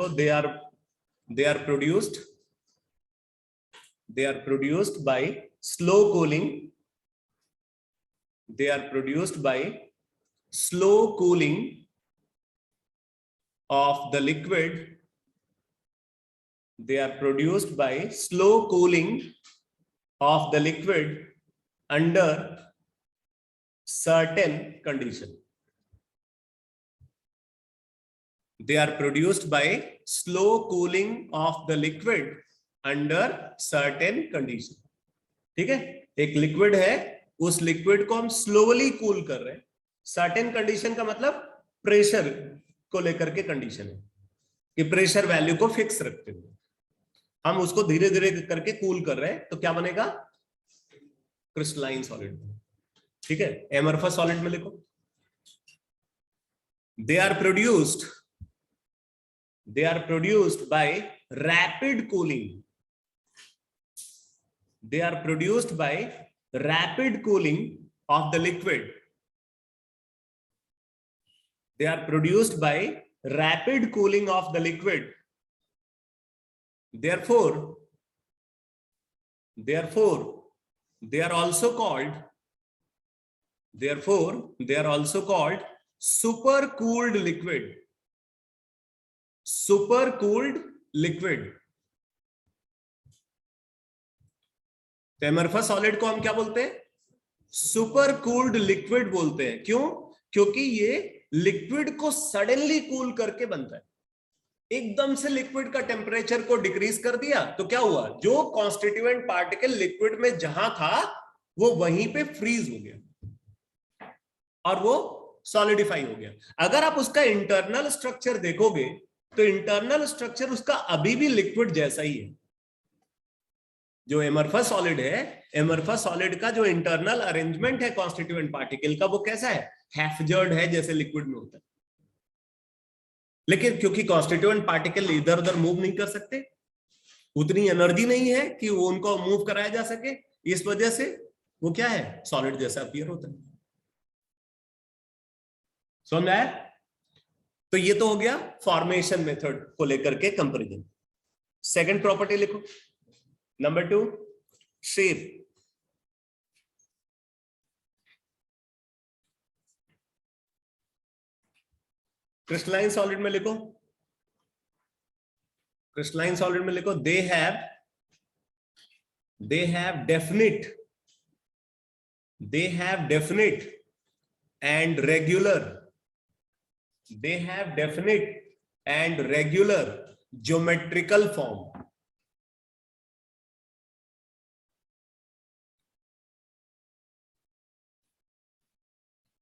they are produced by slow cooling. They are produced by slow cooling of the liquid. They are produced by slow cooling of the liquid under certain condition. They are produced by slow cooling of the liquid under certain condition. ठीक है, एक liquid है, उस liquid को हम slowly cool कर रहे हैं, सर्टेन कंडीशन का मतलब प्रेशर को लेकर के कंडीशन है कि प्रेशर वैल्यू को फिक्स रखते हुए हम उसको धीरे धीरे करके कूल कर रहे हैं, तो क्या बनेगा? Crystalline solid. ठीक है, एमरफस सॉलिड में लिखो, they are produced by rapid cooling. They are produced by rapid cooling of the liquid. They are produced by rapid cooling of the liquid. Therefore they are also called supercooled liquid. Supercooled liquid. तो amorphous solid को हम क्या बोलते हैं? Supercooled liquid बोलते हैं। क्यों? क्योंकि ये लिक्विड को सडनली कूल करके बनता है। एकदम से लिक्विड का टेम्परेचर को डिक्रीज कर दिया तो क्या हुआ? जो कॉन्स्टिट्यूएंट पार्टिकल लिक्विड में जहां था वो वहीं पे फ्रीज हो गया और वो सॉलिडिफाई हो गया। अगर आप उसका इंटरनल स्ट्रक्चर देखोगे तो इंटरनल स्ट्रक्चर उसका अभी भी लिक्विड जैसा ही है। जो एमरफस सॉलिड है, एमरफस सॉलिड का जो इंटरनल अरेंजमेंट है कॉन्स्टिट्यूएंट पार्टिकल का, वो कैसा है? हैफजर्ड है, जैसे लिक्विड में होता है। लेकिन क्योंकि कॉन्स्टिट्यूएंट पार्टिकल इधर उधर मूव नहीं कर सकते, उतनी एनर्जी नहीं है कि वो उनको मूव कराया जा सके, इस वजह से वो क्या है? सॉलिड जैसा अपीयर होता है। समझ आया? तो ये तो हो गया फॉर्मेशन मेथड को लेकर के कंपैरिजन। सेकंड प्रॉपर्टी लिखो, नंबर 2, शेप। क्रिस्टलाइन सॉलिड में लिखो, क्रिस्टलाइन सॉलिड में लिखो, they have definite and regular geometrical form.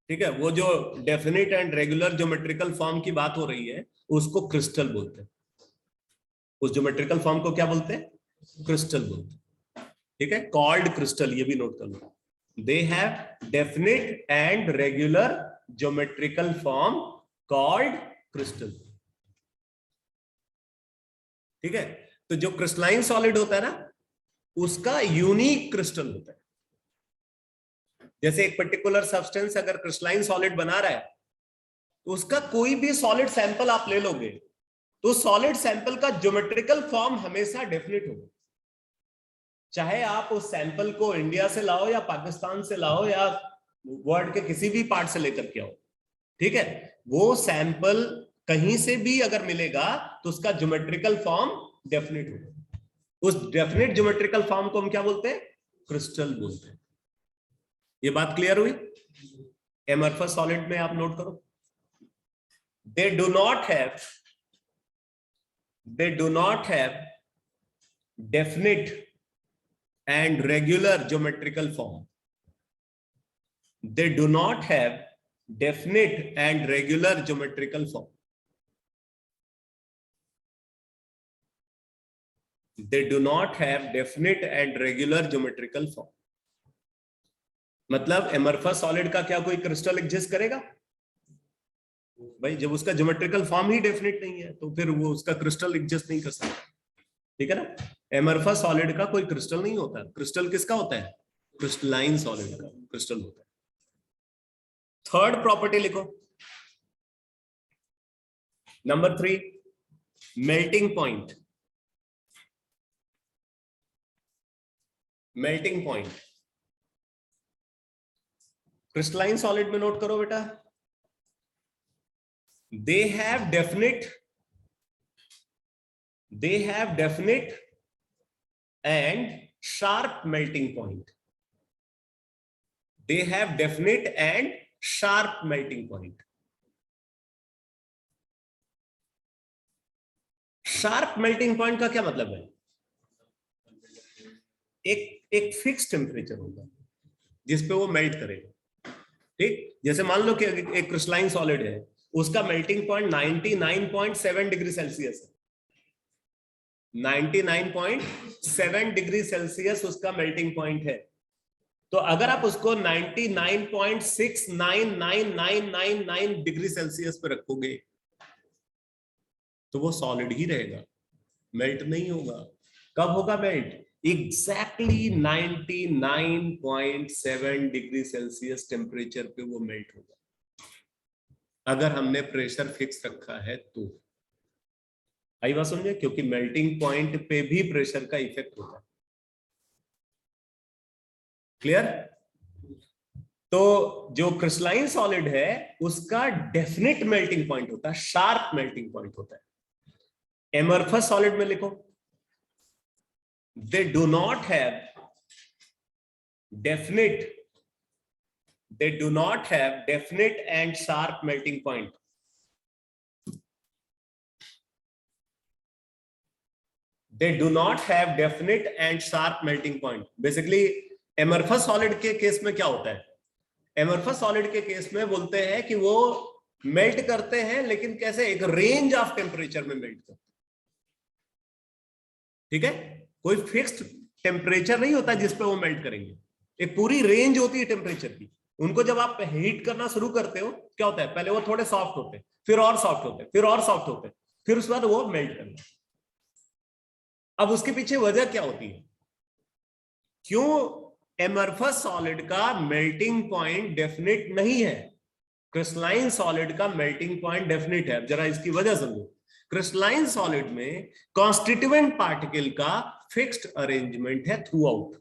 ठीक है, वो जो definite and regular geometrical form की बात हो रही है उसको क्रिस्टल बोलते हैं। उस ज्योमेट्रिकल फॉर्म को क्या बोलते हैं? क्रिस्टल बोलते हैं। ठीक है, कॉल्ड क्रिस्टल, ये भी नोट कर लो। They have definite and regular geometrical form called crystal. ठीक है, तो जो क्रिस्टलाइन सॉलिड होता है ना, उसका यूनिक क्रिस्टल होता है। जैसे एक पर्टिकुलर सब्सटेंस अगर क्रिस्टलाइन सॉलिड बना रहा है तो उसका कोई भी सॉलिड सैंपल आप ले लोगे तो सॉलिड सैंपल का ज्योमेट्रिकल फॉर्म हमेशा डेफिनेट होगा। चाहे आप उस सैंपल को इंडिया से लाओ या पाकिस्तान से लाओ या वर्ल्ड के किसी भी पार्ट से लेकर के आओ, ठीक है, वो सैंपल कहीं से भी अगर मिलेगा तो उसका ज्योमेट्रिकल फॉर्म डेफिनेट होगा। उस डेफिनेट ज्योमेट्रिकल फॉर्म को हम क्या बोलते हैं? क्रिस्टल बोलते हैं। ये बात क्लियर हुई? एमरफस सॉलिड में आप नोट करो, they do not have definite and regular geometrical form. They do not have definite and regular geometrical form. They do not have definite and regular geometrical form. मतलब amorphous solid का क्या कोई crystal exist करेगा? भाई जब उसका geometrical form ही definite नहीं है तो फिर वो उसका क्रिस्टल एग्जिस्ट नहीं कर सकता। ठीक है ना, एमरफस सॉलिड का कोई क्रिस्टल नहीं होता। क्रिस्टल किसका होता है? क्रिस्टलाइन सॉलिड का क्रिस्टल होता है। थर्ड प्रॉपर्टी लिखो, number 3, melting point. Melting point crystalline solid में नोट करो बेटा, they have definite and sharp melting point. They have definite and sharp melting point. Sharp melting point का क्या मतलब है? एक फिक्स टेम्परेचर होगा जिसपे वो मेल्ट करेगा। ठीक, जैसे मान लो कि एक क्रिस्टलाइन सॉलिड है, उसका मेल्टिंग पॉइंट 99.7 डिग्री सेल्सियस है। 99.7 डिग्री सेल्सियस उसका मेल्टिंग पॉइंट है। तो अगर आप उसको 99.699999 डिग्री सेल्सियस पे रखोगे तो वो सॉलिड ही रहेगा, मेल्ट नहीं होगा। कब होगा melt? Exactly 99.7 degree Celsius temperature पे वो मेल्ट होगा, अगर हमने प्रेशर फिक्स रखा है तो। आई बात समझे? क्योंकि मेल्टिंग पॉइंट पे भी प्रेशर का इफेक्ट होता है। क्लियर? तो जो क्रिस्टलाइन सॉलिड है उसका डेफिनेट मेल्टिंग पॉइंट होता है, शार्प मेल्टिंग पॉइंट होता है। एमरफस सॉलिड में लिखो, they do not have definite and sharp melting point. They do not have definite and sharp melting point. Basically amorphous solid के case में क्या होता है? amorphous solid के केस में बोलते हैं कि वो मेल्ट करते हैं, लेकिन कैसे? एक रेंज ऑफ टेम्परेचर में मेल्ट करते हैं। ठीक है, कोई फिक्स्ड टेम्परेचर नहीं होता जिस पे वो मेल्ट करेंगे, एक पूरी रेंज होती है टेम्परेचर की। उनको जब आप हीट करना शुरू करते हो क्या होता है? पहले वो थोड़े सॉफ्ट होते हैं, फिर और सॉफ्ट होते हैं, फिर और सॉफ्ट होते हैं, फिर उसके बाद वो मेल्ट करना। अब उसके पीछे वजह क्या होती है? क्यों एमरफस सॉलिड का मेल्टिंग पॉइंट डेफिनेट नहीं है, क्रिस्टलाइन सॉलिड का मेल्टिंग पॉइंट डेफिनेट है? जरा इसकी वजह समझो। क्रिस्टलाइन सॉलिड में कॉन्स्टिट्यूएंट पार्टिकल का फिक्स्ड अरेंजमेंट है थ्रू आउट,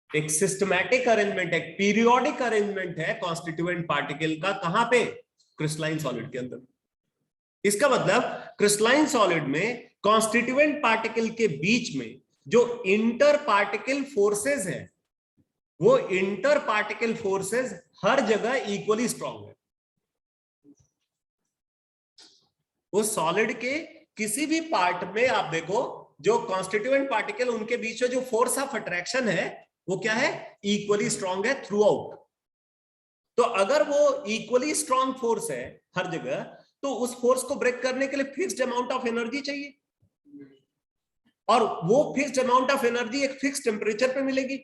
एक सिस्टमैटिक अरेंजमेंट है, पीरियोडिक अरेंजमेंट है कॉन्स्टिट्यूएंट पार्टिकल का। कहां पे? क्रिस्टलाइन सॉलिड के अंदर। इसका मतलब क्रिस्टलाइन सॉलिड में कॉन्स्टिट्यूएंट पार्टिकल के बीच में जो इंटर पार्टिकल फोर्सेस है, वो इंटर पार्टिकल फोर्सेस हर जगह इक्वली स्ट्रॉन्ग है। वो सॉलिड के किसी भी पार्ट में आप देखो, जो कॉन्स्टिट्यूएंट पार्टिकल उनके बीच में जो फोर्स ऑफ अट्रैक्शन है वो क्या है? इक्वली स्ट्रॉन्ग है थ्रू आउट। तो अगर वो इक्वली स्ट्रॉन्ग फोर्स है हर जगह, तो उस फोर्स को ब्रेक करने के लिए फिक्स्ड अमाउंट ऑफ एनर्जी चाहिए, और वो फिक्स्ड अमाउंट ऑफ एनर्जी एक फिक्स टेम्परेचर पे मिलेगी।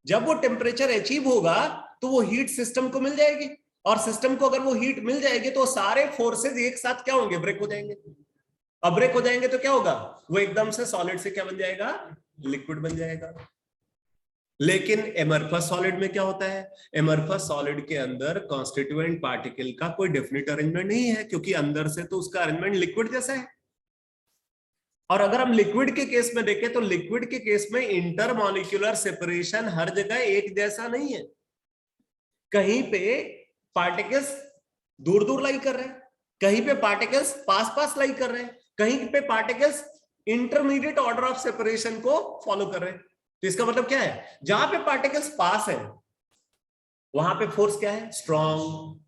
जब वो टेम्परेचर अचीव होगा तो वो हीट सिस्टम को मिल जाएगी, और सिस्टम को अगर वो हीट मिल जाएगी तो सारे फोर्सेस एक साथ क्या होंगे? ब्रेक हो जाएंगे। अब ब्रेक हो जाएंगे तो क्या होगा? वो एकदम से सॉलिड से क्या बन जाएगा? लिक्विड बन जाएगा। लेकिन एमरफस सॉलिड में क्या होता है? एमरफस सॉलिड के अंदर कॉन्स्टिट्यूएंट पार्टिकल का कोई डेफिनेट अरेंजमेंट नहीं है, क्योंकि अंदर से तो उसका अरेंजमेंट लिक्विड जैसा है। और अगर हम लिक्विड के केस में देखें तो लिक्विड के केस में इंटरमॉलिक्यूलर सेपरेशन हर जगह एक जैसा नहीं है। कहीं पे पार्टिकल्स दूर दूर लाई कर रहे हैं, कहीं पे पार्टिकल्स पास पास लाई कर रहे हैं, कहीं पे particles intermediate order of separation को फॉलो कर रहे हैं। तो इसका मतलब क्या है? जहां पे पार्टिकल्स पास है वहां पे फोर्स क्या है? स्ट्रॉन्ग,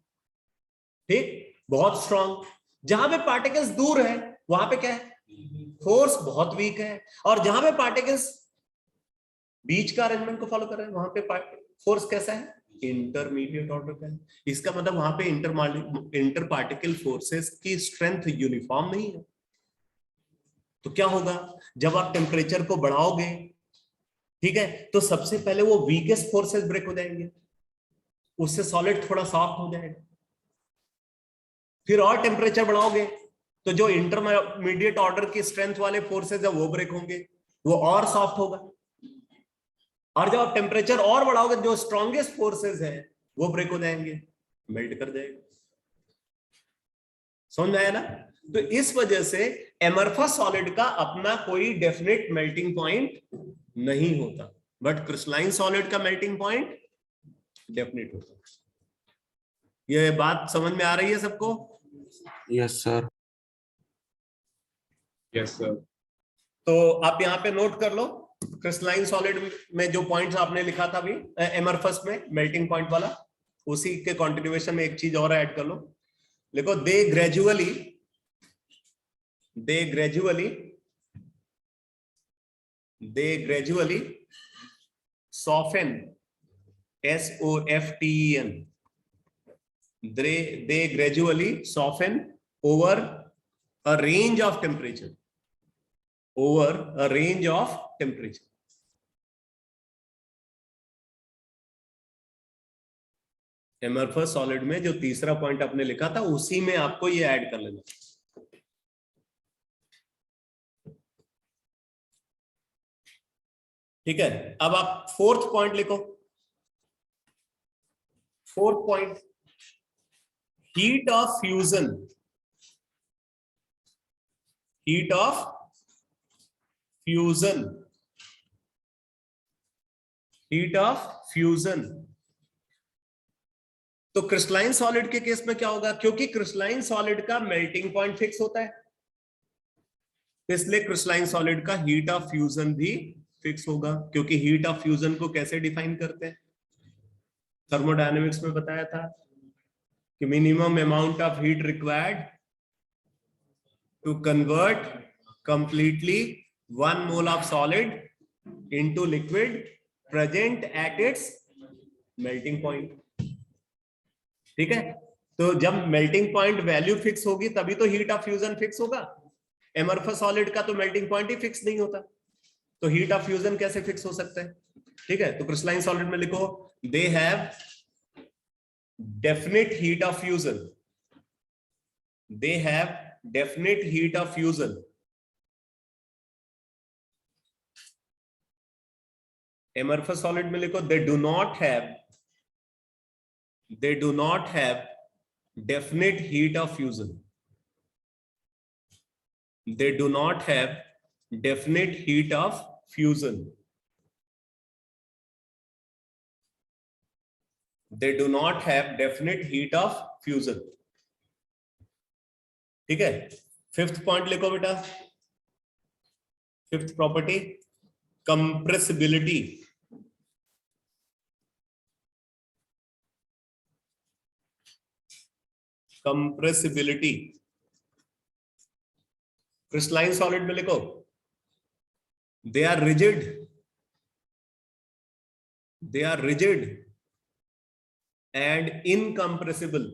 ठीक, बहुत स्ट्रॉन्ग। जहां पे पार्टिकल्स दूर है वहां पे क्या है? फोर्स बहुत वीक है। और जहां पे पार्टिकल्स बीच का अरेंजमेंट को फॉलो कर रहे हैं वहां पे फोर्स कैसा है? इंटरमीडिएट ऑर्डर का है। इसका मतलब वहां पे इंटर पार्टिकल फोर्सेस की स्ट्रेंथ यूनिफॉर्म नहीं है। तो क्या होगा? जब आप टेम्परेचर को बढ़ाओगे, ठीक है, तो सबसे पहले वो वीकेस्ट फोर्सेस ब्रेक हो जाएंगे, उससे सॉलिड थोड़ा सॉफ्ट हो जाएगा। फिर और टेम्परेचर बढ़ाओगे तो जो इंटरमीडिएट ऑर्डर की स्ट्रेंथ वाले फोर्सेस है वो ब्रेक होंगे, वो और सॉफ्ट होगा। और जब आप टेम्परेचर और बढ़ाओगे जो स्ट्रॉन्गेस्ट फोर्सेस है वो ब्रेक हो जाएंगे, मेल्ट कर जाएगा। समझ आया ना? तो इस वजह से एमरफस सॉलिड का अपना कोई डेफिनेट मेल्टिंग पॉइंट नहीं होता, बट क्रिस्टलाइन सॉलिड का मेल्टिंग पॉइंट डेफिनेट होता है। ये बात समझ में आ रही है सबको? Yes sir. Yes sir. तो आप यहाँ पे नोट कर लो, क्रिस्टलाइन सॉलिड में जो पॉइंट्स आपने लिखा था अभी एमरफस में मेल्टिंग पॉइंट वाला, उसी के कंटिन्यूएशन में एक चीज और ऐड कर लो। देखो, दे gradually soften SOFTEN. They gradually soften over a range of temperature. Over a range of temperature. Amorphous solid में जो तीसरा पॉइंट आपने लिखा था उसी में आपको ये ऐड कर लेना। ठीक है, अब आप फोर्थ पॉइंट लिखो। Fourth point, heat of fusion. Heat of fusion. Heat of fusion. तो क्रिस्टलाइन सॉलिड के केस में क्या होगा, क्योंकि क्रिस्टलाइन सॉलिड का मेल्टिंग पॉइंट फिक्स होता है, इसलिए क्रिस्टलाइन सॉलिड का हीट ऑफ फ्यूजन भी फिक्स होगा। क्योंकि हीट ऑफ फ्यूजन को कैसे डिफाइन करते हैं, थर्मोडायनेमिक्स में बताया था कि minimum amount of heat required to convert completely 1 mole of solid into liquid present at its melting point. ठीक है, तो जब मेल्टिंग पॉइंट वैल्यू फिक्स होगी तभी तो हीट ऑफ फ्यूजन फिक्स होगा। एमरफस सॉलिड का तो मेल्टिंग पॉइंट ही फिक्स नहीं होता, तो हीट ऑफ फ्यूजन कैसे फिक्स हो सकता है। ठीक है, तो क्रिस्टलाइन सॉलिड में लिखो, दे have definite heat of fusion. They have definite heat of fusion. Amorphous solid में लिखो, they do not have definite heat of fusion. They do not have definite heat of fusion. They do not have definite heat of fusion. ठीक है, fifth point लिखो बेटा। Fifth property, compressibility. Compressibility. Crystalline solid में लिखो, they are rigid. They are rigid and incompressible.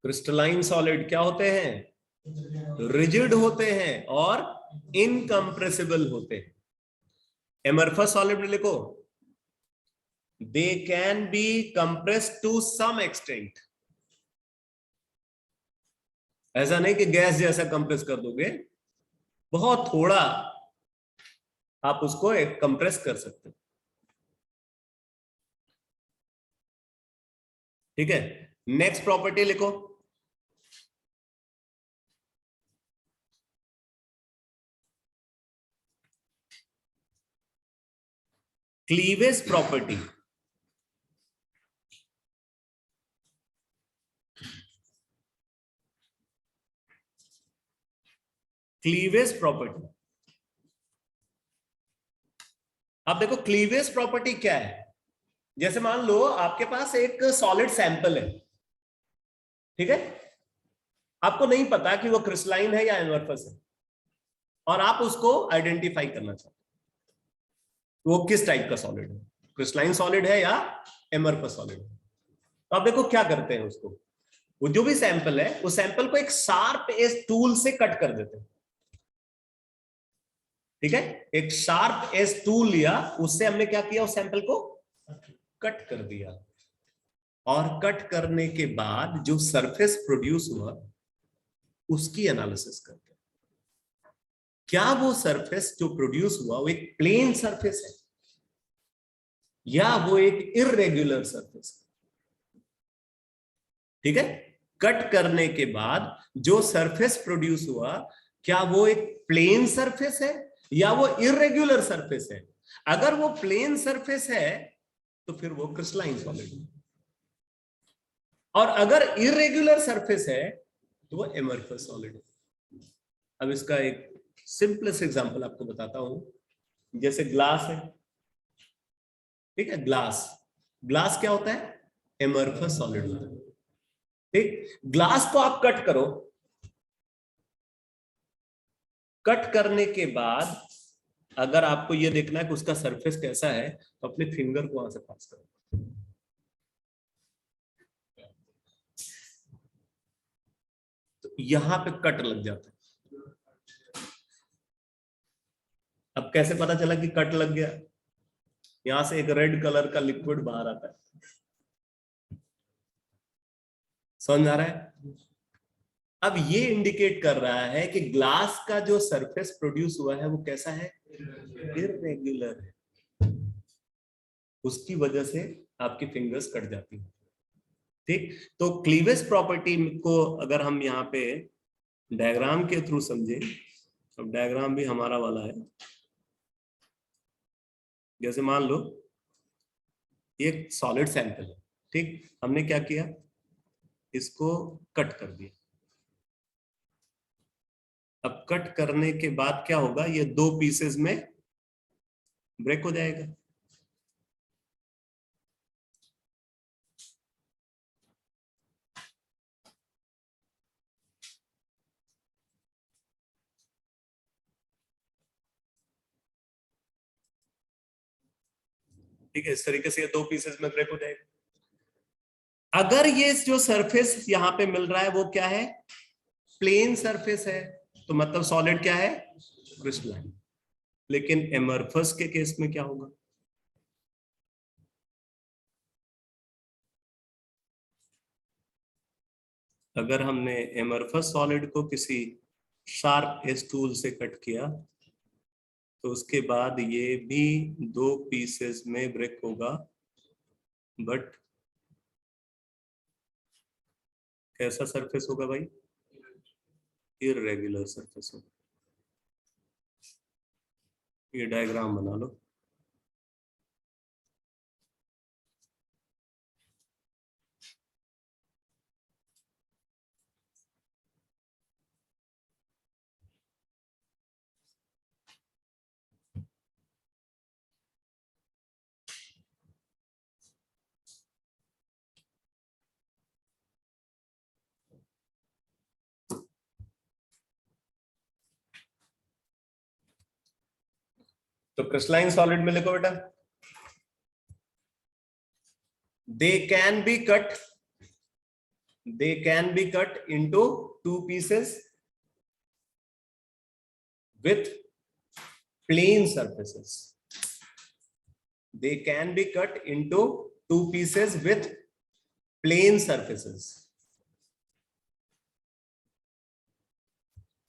Crystalline solid क्या होते हैं, rigid होते हैं और इनकंप्रेसिबल होते हैं। एमरफस सॉलिड में लिखो, they can be compressed to some extent. ऐसा नहीं कि गैस जैसा कंप्रेस कर दोगे, बहुत थोड़ा आप उसको एक कंप्रेस कर सकते हो। ठीक है, नेक्स्ट प्रॉपर्टी लिखो, क्लीवेज प्रॉपर्टी। Cleavage property. अब देखो क्लीवेज प्रॉपर्टी क्या है। जैसे मान लो आपके पास एक सॉलिड सैंपल है, ठीक है, आपको नहीं पता कि वो क्रिस्टलाइन है या एमरफस है, और आप उसको आइडेंटिफाई करना चाहते हो वो किस टाइप का सॉलिड है, क्रिस्टलाइन सॉलिड है या एमरफस सॉलिड है। तो आप देखो क्या करते हैं, उसको वो जो भी सैंपल है उस सैंपल को एक शार्प एज टूल से कट कर देते हैं। ठीक है, एक शार्प एज टूल लिया, उससे हमने क्या किया, उस सैंपल को कट कर दिया, और कट करने के बाद जो सरफेस प्रोड्यूस हुआ उसकी एनालिसिस करते हैं। क्या वो सरफेस जो प्रोड्यूस हुआ वो एक प्लेन सरफेस है या वो एक इररेगुलर सरफेस है। ठीक है, कट करने के बाद जो सरफेस प्रोड्यूस हुआ क्या वो एक प्लेन सरफेस है या वो इररेगुलर सरफेस है। अगर वो प्लेन सरफेस है तो फिर वो क्रिस्टलाइन सॉलिड है, और अगर इररेगुलर सरफेस है तो वो एमरफस सॉलिड है। अब इसका एक सिंपलेस्ट एग्जांपल आपको बताता हूं, जैसे ग्लास है, ठीक है, ग्लास क्या होता है, एमरफस सॉलिड होता है। ठीक, ग्लास को आप कट करो, कट करने के बाद अगर आपको ये देखना है कि उसका सरफेस कैसा है तो अपने फिंगर को वहां से पास करो। तो यहां पे कट लग जाता है। अब कैसे पता चला कि कट लग गया? यहां से एक रेड कलर का लिक्विड बाहर आता है। समझ आ रहा है? अब ये इंडिकेट कर रहा है कि ग्लास का जो सरफेस प्रोड्यूस हुआ है वो कैसा है? इररेगुलर है। उसकी वजह से आपकी फिंगर्स कट जाती है। ठीक, तो क्लीवेज प्रॉपर्टी को अगर हम यहाँ पे डायग्राम के थ्रू समझे, अब डायग्राम भी हमारा वाला है। जैसे मान लो एक सॉलिड सैंपल है, ठीक, हमने क्या किया, इसको कट कर दिया। अब कट करने के बाद क्या होगा, ये दो पीसेस में ब्रेक हो जाएगा। ठीक है, इस तरीके से ये दो पीसेस में ब्रेक हो जाएगा। अगर ये जो सरफेस यहां पे मिल रहा है वो क्या है? प्लेन सरफेस है, तो मतलब सॉलिड क्या है? क्रिस्टलाइन। लेकिन एमरफस के केस में क्या होगा? अगर हमने एमरफस सॉलिड को किसी शार्प एज टूल से कट किया तो उसके बाद ये भी दो पीसेस में ब्रेक होगा, बट कैसा सरफेस होगा भाई? इररेगुलर सरफेस होगा। ये डायग्राम बना लो। तो क्रिस्टलाइन सॉलिड में लिखो बेटा, they can be cut into two pieces with plane surfaces. They can be cut into two pieces with plane surfaces.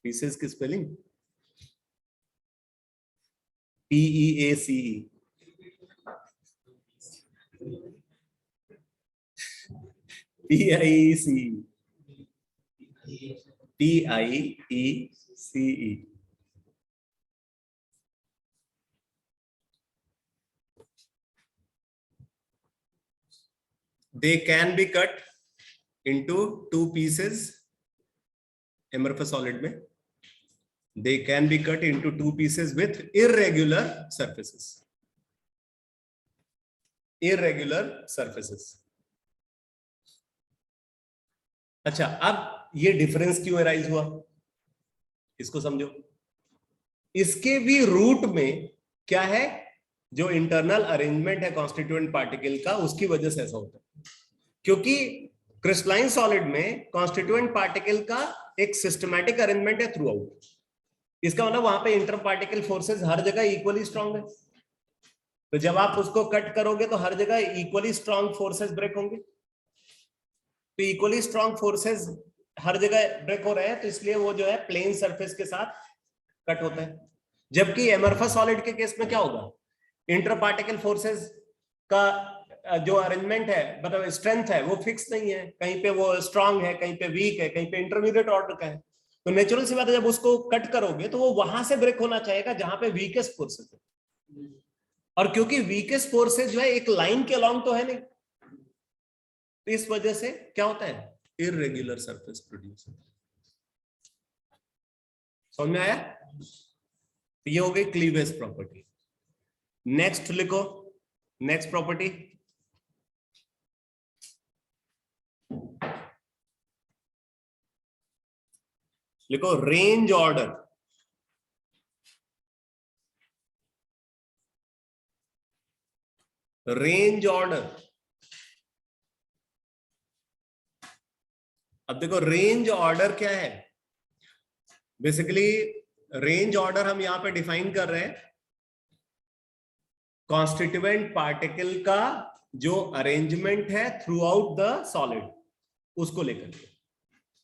Pieces की spelling PEACE. PIECE. PIECE. They can be cut into two pieces. Amorphous solid में they can be cut into two pieces with irregular surfaces. Irregular surfaces. अच्छा, अब ये difference क्यों arise हुआ, इसको समझो। इसके भी रूट में क्या है, जो इंटरनल अरेंजमेंट है कॉन्स्टिट्यूएंट पार्टिकल का, उसकी वजह से ऐसा होता है। क्योंकि क्रिस्टलाइन सॉलिड में कॉन्स्टिट्यूएंट पार्टिकल का एक सिस्टमैटिक अरेंजमेंट है थ्रू आउट। इसका मतलब वहां पे इंटर पार्टिकल फोर्सेस हर जगह इक्वली स्ट्रांग है। तो जब आप उसको कट करोगे तो हर जगह इक्वली स्ट्रांग फोर्सेस ब्रेक होंगे। तो इक्वली स्ट्रांग फोर्सेस हर जगह ब्रेक हो रहे हैं, तो इसलिए वो जो है प्लेन सरफेस के साथ कट होता है। जबकि एमरफस सॉलिड के केस में क्या होगा, इंटर पार्टिकल फोर्सेस का जो अरेंजमेंट है, मतलब स्ट्रेंथ है, वो फिक्स नहीं है। कहीं पे वो स्ट्रांग है, कहीं पे वीक है, कहीं पे इंटरमीडिएट ऑर्डर का है। तो नेचुरल सी बात है, जब उसको कट करोगे तो वो वहां से ब्रेक होना चाहेगा जहां पे वीकेस्ट फोर्सेस है। और क्योंकि वीकेस्ट फोर्सेस जो है एक लाइन के अलॉन्ग तो है नहीं, तो इस वजह से क्या होता है, इररेगुलर सरफेस प्रोड्यूस होता है। समझ में आया? ये हो गई क्लीवेज प्रॉपर्टी। नेक्स्ट लिखो, नेक्स्ट प्रॉपर्टी लिखो, रेंज ऑर्डर। रेंज ऑर्डर, अब देखो रेंज ऑर्डर क्या है। बेसिकली रेंज ऑर्डर हम यहां पे डिफाइन कर रहे हैं कॉन्स्टिट्यूएंट पार्टिकल का जो अरेंजमेंट है थ्रू आउट द सॉलिड, उसको लेकर के।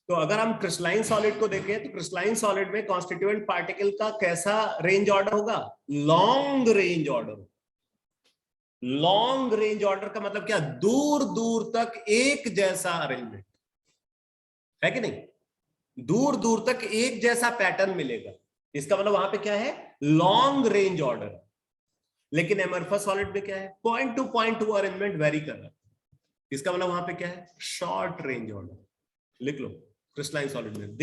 तो अगर हम क्रिस्टलाइन सॉलिड को देखें तो क्रिस्टलाइन सॉलिड में कॉन्स्टिट्यूएंट पार्टिकल का कैसा रेंज ऑर्डर होगा? Long range order. Long range order का मतलब क्या? दूर दूर तक एक जैसा अरेंजमेंट है कि नहीं? दूर दूर तक एक जैसा पैटर्न मिलेगा, इसका मतलब वहां पे क्या है? Long range order. लेकिन एमरफस सॉलिड में क्या है? पॉइंट टू पॉइंट वो अरेंजमेंट वेरी कर रहा है, इसका मतलब वहां पे क्या है? Short range order. लिख लो क्रिस्टलाइन सॉलिड में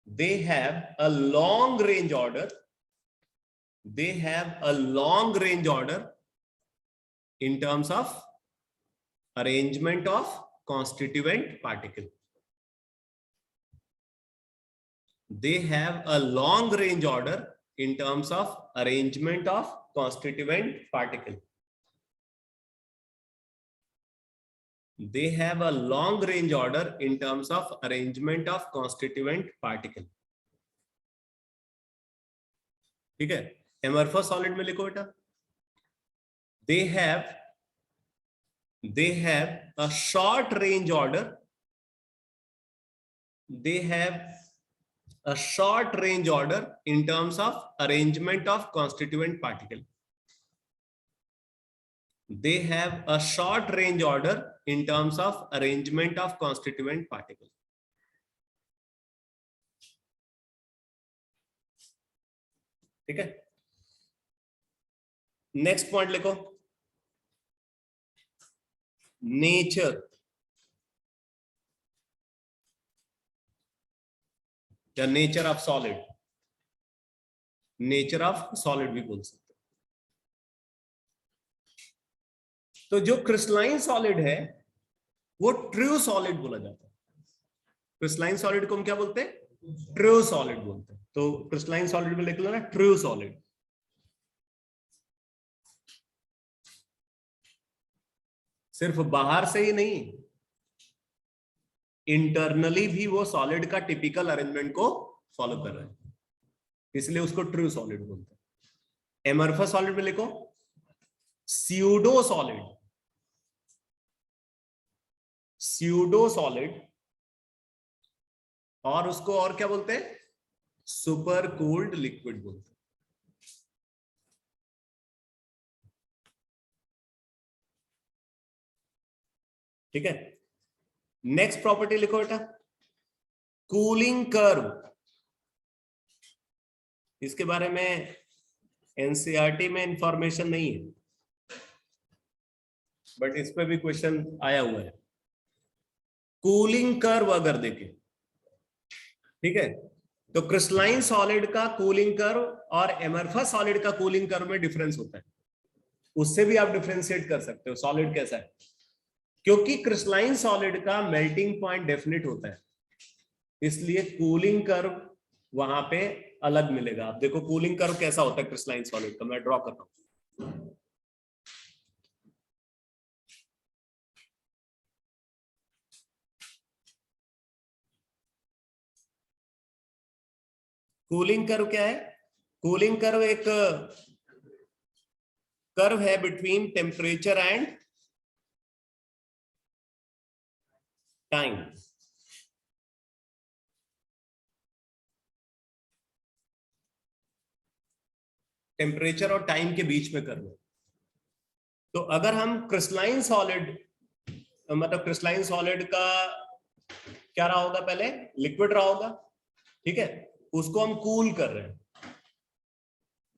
they have a long range order, they have a long range order in terms of arrangement of constituent particle. They have a long range order in terms of arrangement of constituent particle. They have a long range order in terms of arrangement of constituent particle. ठीक है, amorphous solid में लिखो बेटा, they have a short range order, they have a short range order in terms of arrangement of constituent particle. They have a short range order in terms of arrangement of constituent particle. ठीक है, next point लिखो, nature या nature of solid, nature of solid भी बोल सकते। तो जो crystalline solid है वो ट्रू सॉलिड बोला जाता है। क्रिस्टलाइन सॉलिड को हम क्या बोलते हैं? ट्रू सॉलिड बोलते हैं। तो क्रिस्टलाइन सॉलिड में लिख लो ना ट्रू सॉलिड। सिर्फ बाहर से ही नहीं, इंटरनली भी वो सॉलिड का टिपिकल अरेंजमेंट को फॉलो कर रहा है, इसलिए उसको ट्रू सॉलिड बोलते हैं। एमरफस सॉलिड में लिखो स्यूडो सॉलिड, स्यूडो सॉलिड, और उसको और क्या बोलते हैं? सुपर कूल्ड लिक्विड बोलते हैं। ठीक है, नेक्स्ट प्रॉपर्टी लिखो बेटा, कूलिंग कर्व। इसके बारे में एनसीईआरटी में इंफॉर्मेशन नहीं है, बट इस पे भी क्वेश्चन आया हुआ है। कूलिंग कर्व अगर देखें, ठीक है, तो क्रिस्टलाइन सॉलिड का कूलिंग कर्व और एमरफस सॉलिड का कूलिंग कर्व में डिफरेंस होता है। उससे भी आप डिफरेंशिएट कर सकते हो सॉलिड कैसा है, क्योंकि क्रिस्टलाइन सॉलिड का मेल्टिंग पॉइंट डेफिनेट होता है, इसलिए कूलिंग कर्व वहां पे अलग मिलेगा। आप देखो कूलिंग कर्व कैसा होता है क्रिस्टलाइन सॉलिड का, मैं ड्रॉ करता हूं। कूलिंग कर्व क्या है? कूलिंग कर्व एक कर्व है between temperature and time. Temperature और टाइम के बीच में कर्व है। तो अगर हम क्रिस्टलाइन सॉलिड, मतलब क्रिस्टलाइन सॉलिड का क्या रहा होगा? पहले लिक्विड रहा होगा, ठीक है, उसको हम कूल कर रहे हैं,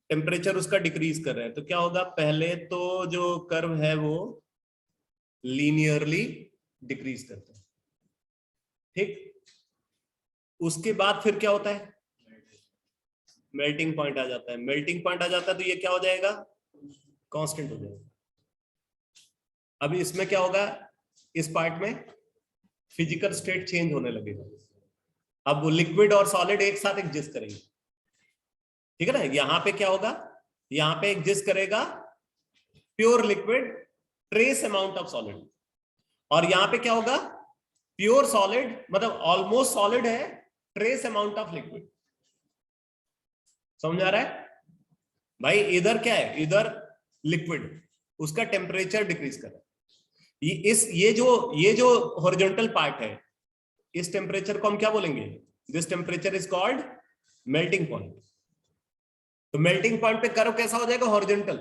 टेम्परेचर उसका डिक्रीज कर रहे हैं, तो क्या होगा? पहले तो जो कर्व है वो लीनियरली डिक्रीज करता है, ठीक। उसके बाद फिर क्या होता है? मेल्टिंग पॉइंट आ जाता है। मेल्टिंग पॉइंट आ जाता है तो ये क्या हो जाएगा? कांस्टेंट हो जाएगा। अभी इसमें क्या होगा? इस पार्ट में फिजिकल स्टेट चेंज होने लगेगा। अब वो लिक्विड और सॉलिड एक साथ एग्जिस्ट करेंगे, ठीक है ना। यहां पे क्या होगा? यहां पे एग्जिस्ट करेगा pure liquid, trace amount of solid. और यहां पे क्या होगा, प्योर सॉलिड मतलब ऑलमोस्ट सॉलिड है, ट्रेस अमाउंट ऑफ लिक्विड। समझ आ रहा है भाई? इधर क्या है, इधर लिक्विड, उसका टेम्परेचर डिक्रीज कर रहा है। ये जो हॉरिजॉन्टल पार्ट है, इस टेम्परेचर को हम क्या बोलेंगे, this temperature is called melting point. तो मेल्टिंग पॉइंट पे कर्व कैसा हो जाएगा, हॉरिजॉन्टल।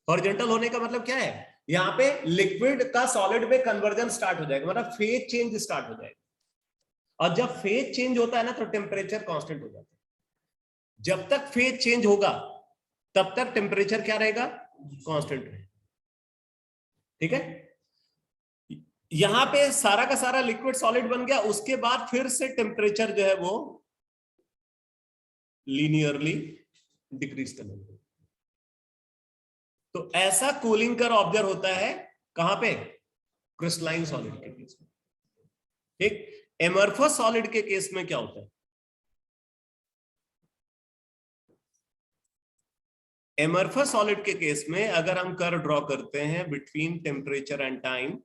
हॉरिजॉन्टल होने का मतलब क्या है, यहां पे लिक्विड का सॉलिड में कन्वर्जन स्टार्ट हो जाएगा, मतलब फेज चेंज स्टार्ट हो जाएगा। और जब फेज चेंज होता है ना, तो टेम्परेचर कांस्टेंट हो जाता है। जब तक फेज चेंज होगा तब तक टेम्परेचर क्या रहेगा, कांस्टेंट रहेगा। ठीक है, यहां पे सारा का सारा लिक्विड सॉलिड बन गया, उसके बाद फिर से टेम्परेचर जो है वो लीनियरली डिक्रीज करने लगेगा। तो ऐसा कूलिंग कर ऑब्जर्व होता है कहां पे, क्रिस्टलाइन सॉलिड के केस में। ठीक, एमरफस सॉलिड के केस में क्या होता है, एमरफस सॉलिड के केस में अगर हम कर्व ड्रॉ करते हैं बिटवीन टेम्परेचर एंड टाइम,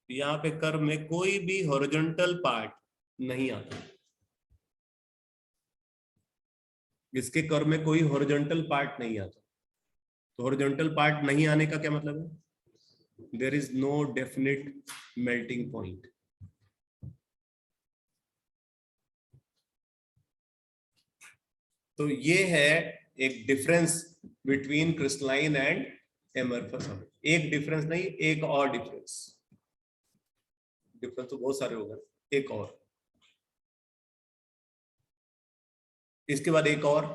यहां पे कर्व में कोई भी हॉरिजॉन्टल पार्ट नहीं आता, इसके कर्व में कोई हॉरिजॉन्टल पार्ट नहीं आता। तो हॉरिजॉन्टल पार्ट नहीं आने का क्या मतलब है, there is no definite melting point. तो ये है एक difference between crystalline and amorphous solid. एक डिफरेंस नहीं, एक और डिफरेंस, डिफरेंस तो बहुत सारे हो गए, एक और, इसके बाद एक और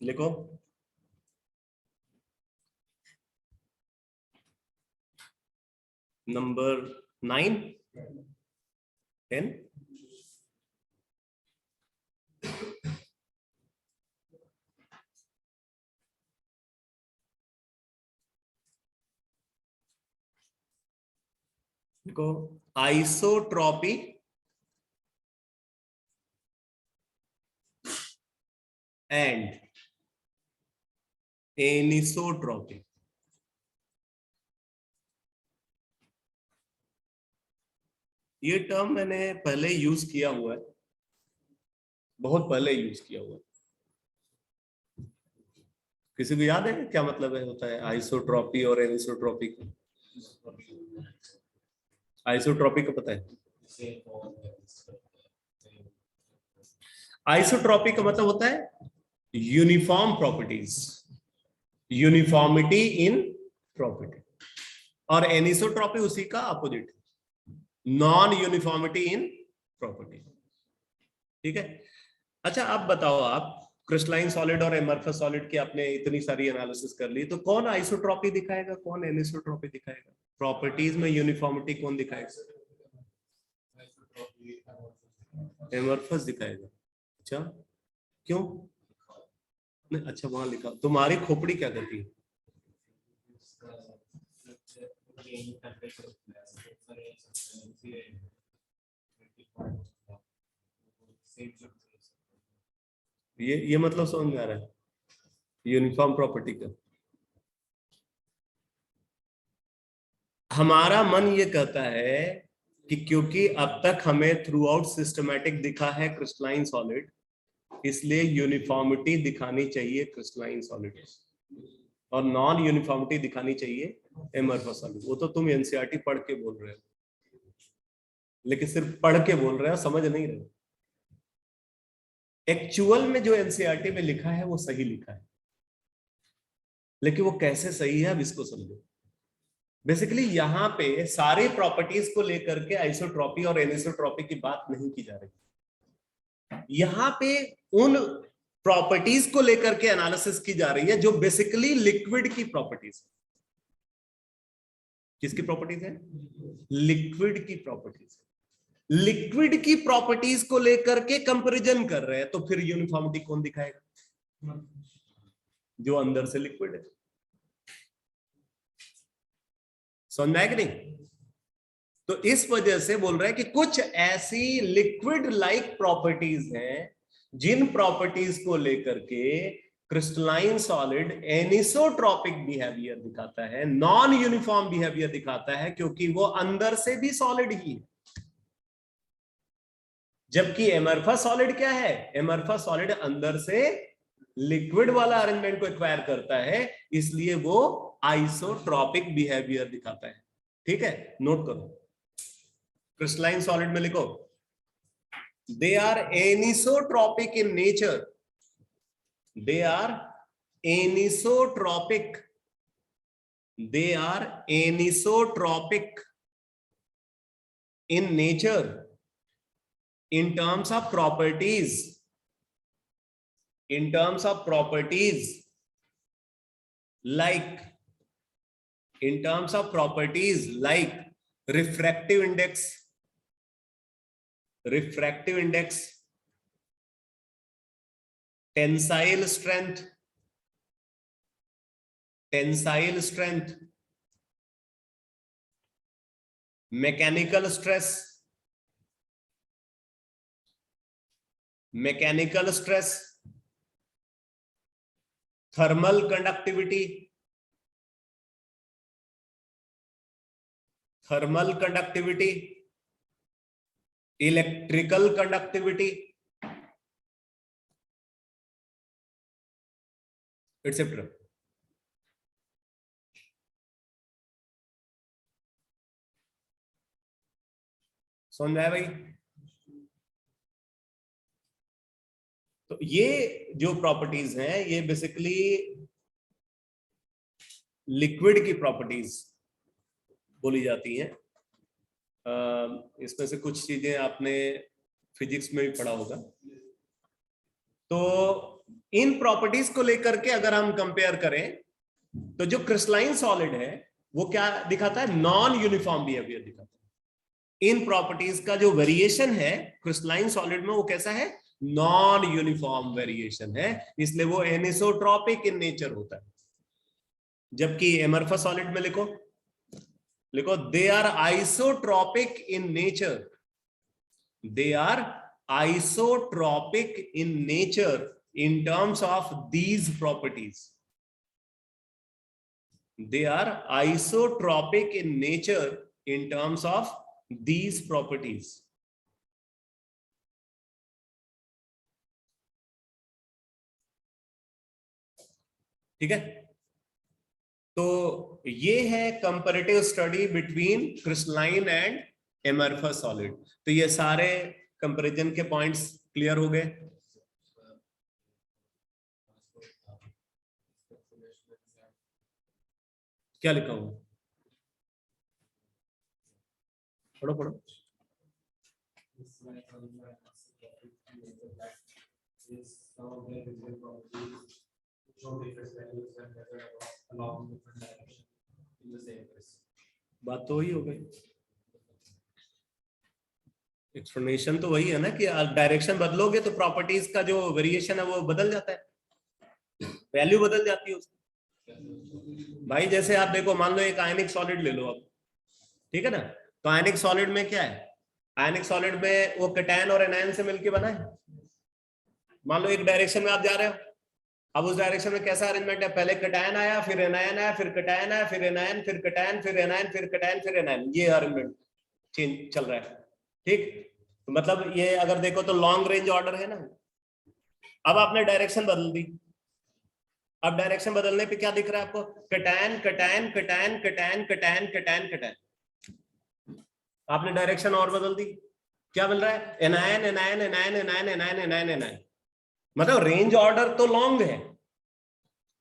लिखो, नंबर 9 10। देखो, आइसोट्रॉपी एंड एनिसोट्रॉपी। ये टर्म मैंने पहले यूज किया हुआ है, बहुत पहले यूज किया हुआ है। किसी को याद है क्या मतलब है, होता है आइसोट्रॉपी और एनिसोट्रॉपी का? आइसोट्रॉपी का पता है? आइसोट्रॉपी का मतलब होता है uniform properties, uniformity in property. और एनिसोट्रॉपी उसी का opposite, non uniformity in property. ठीक है, अच्छा अब बताओ, आप क्रिस्टलाइन सॉलिड और एमरफस सॉलिड की आपने इतनी सारी एनालिसिस कर ली, तो कौन आइसोट्रॉपी दिखाएगा, कौन एनिसोट्रॉपी दिखाएगा? प्रॉपर्टीज में यूनिफॉर्मिटी कौन दिखाएगा? एमरफस दिखाएगा। अच्छा, क्यों? नहीं, अच्छा वहां लिखा, तुम्हारी खोपड़ी क्या कहती है? ये मतलब समझ में आ रहा है यूनिफॉर्म प्रॉपर्टी का? हमारा मन ये कहता है कि क्योंकि अब तक हमें थ्रू आउट सिस्टमैटिक दिखा है क्रिस्टलाइन सॉलिड, इसलिए यूनिफॉर्मिटी दिखानी चाहिए क्रिस्टलाइन सॉलिड और नॉन यूनिफॉर्मिटी दिखानी चाहिए एमरफस सॉलिड। वो तो तुम एनसीईआरटी पढ़ के बोल रहे हो, लेकिन सिर्फ पढ़ के बोल रहे हो, समझ नहीं रहे हो। एक्चुअल में जो एनसीईआरटी में लिखा है वो सही लिखा है, लेकिन वो कैसे सही है अब इसको समझो। बेसिकली यहां पे सारे प्रॉपर्टीज को लेकर के आइसोट्रॉपी और एनिसोट्रॉपी की बात नहीं की जा रही, यहां पे उन प्रॉपर्टीज को लेकर के एनालिसिस की जा रही है जो बेसिकली लिक्विड की प्रॉपर्टीज। किसकी प्रॉपर्टीज है? लिक्विड की प्रॉपर्टीज। लिक्विड की प्रॉपर्टीज को लेकर के कंपैरिजन कर रहे हैं, तो फिर यूनिफॉर्मिटी कौन दिखाएगा? जो अंदर से लिक्विड है। समझ में आया कि नहीं? तो इस वजह से बोल रहे हैं कि कुछ ऐसी लिक्विड लाइक प्रॉपर्टीज हैं जिन प्रॉपर्टीज को लेकर के क्रिस्टलाइन सॉलिड एनिसोट्रॉपिक बिहेवियर दिखाता है, नॉन यूनिफॉर्म बिहेवियर दिखाता है, क्योंकि वो अंदर से भी सॉलिड ही है। जबकि एमरफस सॉलिड क्या है? एमरफस सॉलिड अंदर से लिक्विड वाला अरेंजमेंट को एक्वायर करता है, इसलिए वो आइसोट्रॉपिक बिहेवियर दिखाता है। ठीक है, नोट करो, क्रिस्टलाइन सॉलिड में लिखो, they are anisotropic in nature, they are anisotropic, they are anisotropic in nature in terms of properties, in terms of properties like, in terms of properties like refractive index, refractive index, tensile strength, tensile strength, mechanical stress, mechanical stress, thermal conductivity, thermal conductivity, electrical conductivity, etcetera. समझ में आया भाई? तो ये जो properties हैं ये basically liquid की प्रॉपर्टीज बोली जाती हैं। इसमें से कुछ चीजें आपने फिजिक्स में भी पढ़ा होगा। तो इन प्रॉपर्टीज को लेकर के अगर हम कंपेयर करें तो जो क्रिस्टलाइन सॉलिड है वो क्या दिखाता है? नॉन यूनिफॉर्म बिहेवियर दिखाता है। इन प्रॉपर्टीज का जो वेरिएशन है क्रिस्टलाइन सॉलिड में वो कैसा है? नॉन यूनिफॉर्म वेरिएशन है, इसलिए वो एनिसोट्रॉपिक इन नेचर होता है। जबकि एमरफस सॉलिड में लिखो, लिखो they are isotropic in nature, they are isotropic in nature in terms of these properties, they are isotropic in nature in terms of these properties. ठीक है, तो ये है comparative study between crystalline and amorphous solid. तो ये सारे comparison के points clear हो गए। क्या लिखा हुआ? पढ़ो पढ़ो। बात तो वही हो गई, एक्सप्लेनेशन तो वही है ना कि डायरेक्शन बदलोगे तो प्रॉपर्टीज का जो वेरिएशन है वो बदल जाता है, वैल्यू बदल जाती है उसकी। भाई जैसे आप देखो, मान लो एक आयनिक सॉलिड ले लो आप, ठीक है ना? तो आयनिक सॉलिड में क्या है? आयनिक सॉलिड में वो कैटायन और एनायन से मिलकर बना है। मान लो एक डायरेक्शन में आप जा रहे हो, अब उस डायरेक्शन में कैसा अरेंजमेंट है? पहले कैटायन आया, फिर एनायन आया, फिर कैटायन आया, फिर एनायन, फिर कैटायन, फिर एनायन, फिर कैटायन, फिर एनायन, ये अरेंजमेंट चेंज चल रहा है। ठीक, तो मतलब ये अगर देखो तो लॉन्ग रेंज ऑर्डर है ना। अब आपने डायरेक्शन बदल दी, अब डायरेक्शन बदलने पे क्या दिख रहा है आपको? Cation cation cation cation cation cation cation. आपने डायरेक्शन और बदल दी, क्या मिल रहा है? Anion anion anion anion anion anion anion. मतलब रेंज ऑर्डर तो लॉन्ग है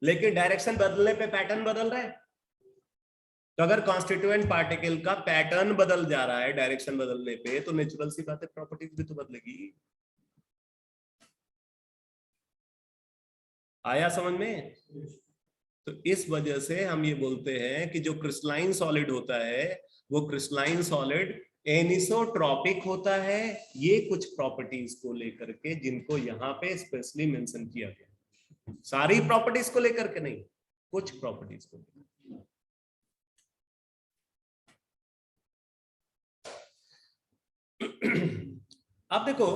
लेकिन डायरेक्शन बदलने पे पैटर्न बदल रहा है। तो अगर कॉन्स्टिट्यूएंट पार्टिकल का पैटर्न बदल जा रहा है डायरेक्शन बदलने पे, तो नेचुरल सी बात है प्रॉपर्टीज भी तो बदलेगी। आया समझ में? तो इस वजह से हम ये बोलते हैं कि जो क्रिस्टलाइन सॉलिड होता है वो क्रिस्टलाइन सॉलिड एनिसोट्रॉपिक होता है। ये कुछ प्रॉपर्टीज को लेकर के जिनको यहाँ पे स्पेशली मेंशन किया गया, सारी प्रॉपर्टीज को लेकर के नहीं, कुछ प्रॉपर्टीज को लेकर। अब देखो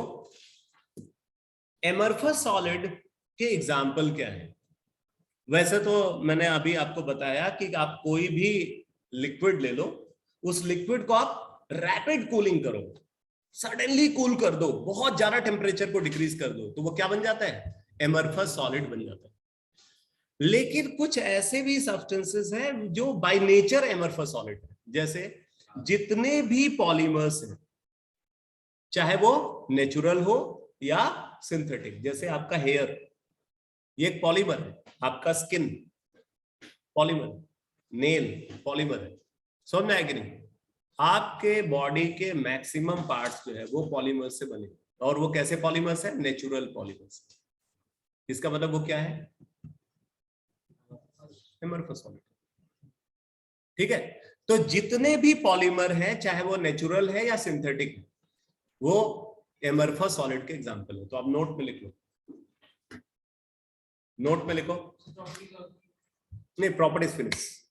एमरफस सॉलिड के एग्जाम्पल क्या है। वैसे तो मैंने अभी आपको बताया कि आप कोई भी लिक्विड ले लो, उस लिक्विड को आप रैपिड कूलिंग करो, सडनली कूल कर दो, बहुत ज्यादा टेम्परेचर को डिक्रीज कर दो, तो वो क्या बन जाता है, एमरफस सॉलिड बन जाता है। लेकिन कुछ ऐसे भी सब्सटेंसेस हैं जो बाय नेचर एमरफस सॉलिड है, जैसे जितने भी पॉलीमर्स हैं, चाहे वो नेचुरल हो या सिंथेटिक, जैसे आपका हेयर ये एक पॉलीमर है, आपका स्किन पॉलीमर, नेल पॉलीमर है, समझ में आया कि नहीं। आपके बॉडी के मैक्सिमम पार्ट्स जो है वो पॉलीमर से बने, और वो कैसे पॉलीमर्स है, नेचुरल पॉलीमर्स। इसका मतलब वो क्या है, एमरफस सॉलिड। ठीक है, तो जितने भी पॉलीमर हैं, चाहे वो नेचुरल है या सिंथेटिक, वो एमरफस सॉलिड के एग्जांपल है। तो आप नोट में लिख लो, नोट में लिखो, नहीं प्रॉपर्टीज फिनिश,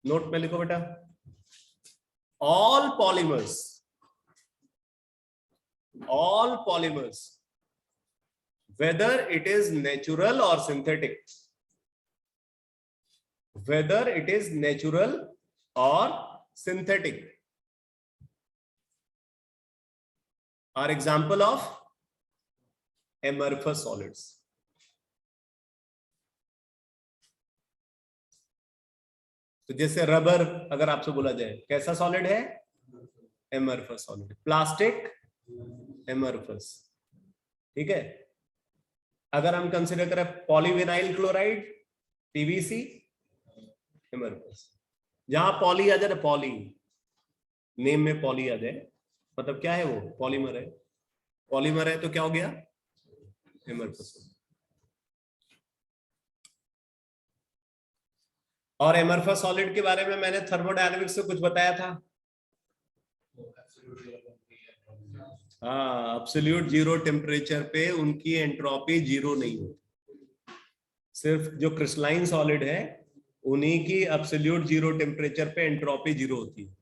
नोट में लिखो बेटा, all polymers whether it is natural or synthetic, whether it is natural or synthetic, are example of amorphous solids. तो जैसे रबर अगर आपसे बोला जाए कैसा सॉलिड है, एमरफस सॉलिड। प्लास्टिक एमरफस, ठीक है। अगर हम कंसीडर करें पॉलीविनाइल क्लोराइड पीवीसी, एमरफस। जहां पॉली आ जाए, पॉली नेम में पॉली आ जाए, मतलब क्या है वो, पॉलीमर है। पॉलीमर है तो क्या हो गया, एमरफस। और एमरफस सॉलिड के बारे में मैंने थर्मोडायनामिक्स से कुछ बताया था। हाँ, एब्सोल्यूट जीरो टेम्परेचर पे उनकी एंट्रोपी जीरो नहीं होती। सिर्फ जो क्रिस्टलाइन सॉलिड है उन्हीं की एब्सोल्यूट जीरो टेम्परेचर पे एंट्रोपी जीरो होती है।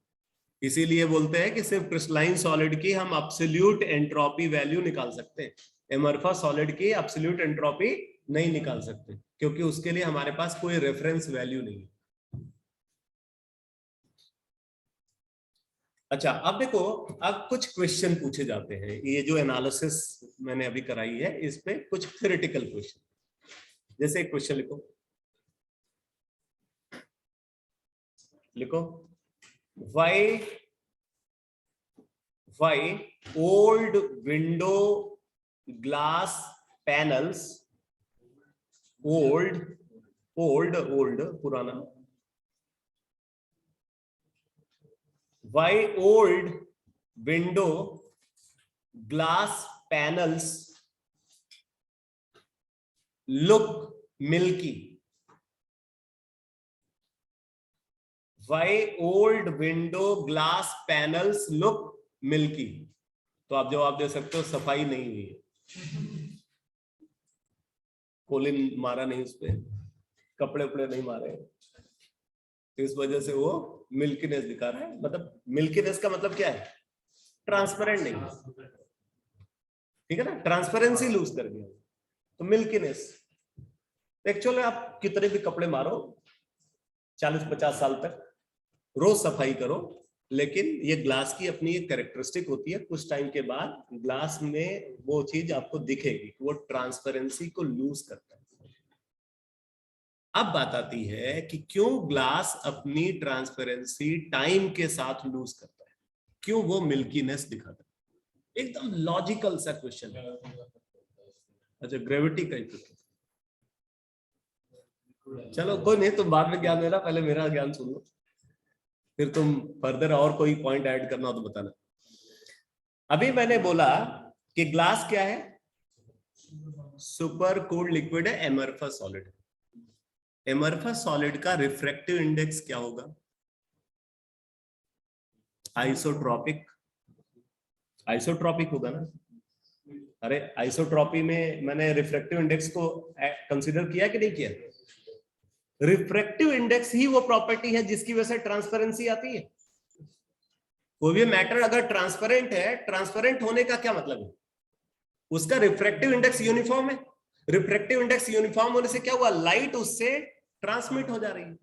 इसीलिए बोलते हैं कि सिर्फ क्रिस्टलाइन सॉलिड की हम एब्सोल्यूट एंट्रोपी वैल्यू निकाल सकते हैं, एमरफस सॉलिड की एब्सोल्यूट एंट्रोपी नहीं निकाल सकते, क्योंकि उसके लिए हमारे पास कोई रेफरेंस वैल्यू नहीं है। अच्छा, अब देखो, अब कुछ क्वेश्चन पूछे जाते हैं। ये जो एनालिसिस मैंने अभी कराई है, इस पे कुछ थ्योरेटिकल क्वेश्चन, जैसे एक क्वेश्चन लिखो, लिखो, why old window glass panels, old पुराना, why old window glass panels look milky, why old window glass panels look milky। तो आप जवाब दे सकते हो सफाई नहीं हुई है, कोलिन मारा नहीं उस पे, कपड़े उपड़े नहीं मारे, तो इस वजह से वो मिल्कीनेस दिखा रहा है। मतलब मिल्कीनेस का मतलब क्या है, ट्रांसपेरेंट नहीं, ठीक है ना, ट्रांसपेरेंसी लूज कर गया, तो मिल्कीनेस। एक्चुअली आप कितने भी कपड़े मारो 40-50 साल तक, रोज सफाई करो, लेकिन ये ग्लास की अपनी एक कैरेक्टरिस्टिक होती है, कुछ टाइम के बाद ग्लास में वो चीज आपको दिखेगी, वो ट्रांसपेरेंसी को लूज करता है। अब बात आती है कि क्यों ग्लास अपनी ट्रांसपेरेंसी टाइम के साथ लूज करता है, क्यों वो मिल्कीनेस दिखाता है। एकदम लॉजिकल सा क्वेश्चन है। अच्छा, ग्रेविटी का इफेक्ट, चलो कोई नहीं, तुम बाद में ज्ञान देना, पहले मेरा ज्ञान सुन लो, फिर तुम फर्दर और कोई पॉइंट ऐड करना हो तो बताना। अभी मैंने बोला कि ग्लास क्या है, सुपर कूल्ड लिक्विड है, एमरफस सॉलिड है। एमरफस सॉलिड का रिफ्रैक्टिव इंडेक्स क्या होगा, आइसोट्रॉपिक, आइसोट्रॉपिक होगा ना। अरे आइसोट्रॉपी में मैंने रिफ्रैक्टिव इंडेक्स को कंसीडर किया कि नहीं किया, रिफ्रैक्टिव इंडेक्स ही वो प्रॉपर्टी है जिसकी वजह से ट्रांसपेरेंसी आती है। कोई भी मैटर अगर ट्रांसपेरेंट है, ट्रांसपेरेंट होने का क्या मतलब है, उसका रिफ्रैक्टिव इंडेक्स यूनिफॉर्म है। रिफ्रैक्टिव इंडेक्स यूनिफॉर्म होने से क्या हुआ, लाइट उससे ट्रांसमिट हो जा रही है।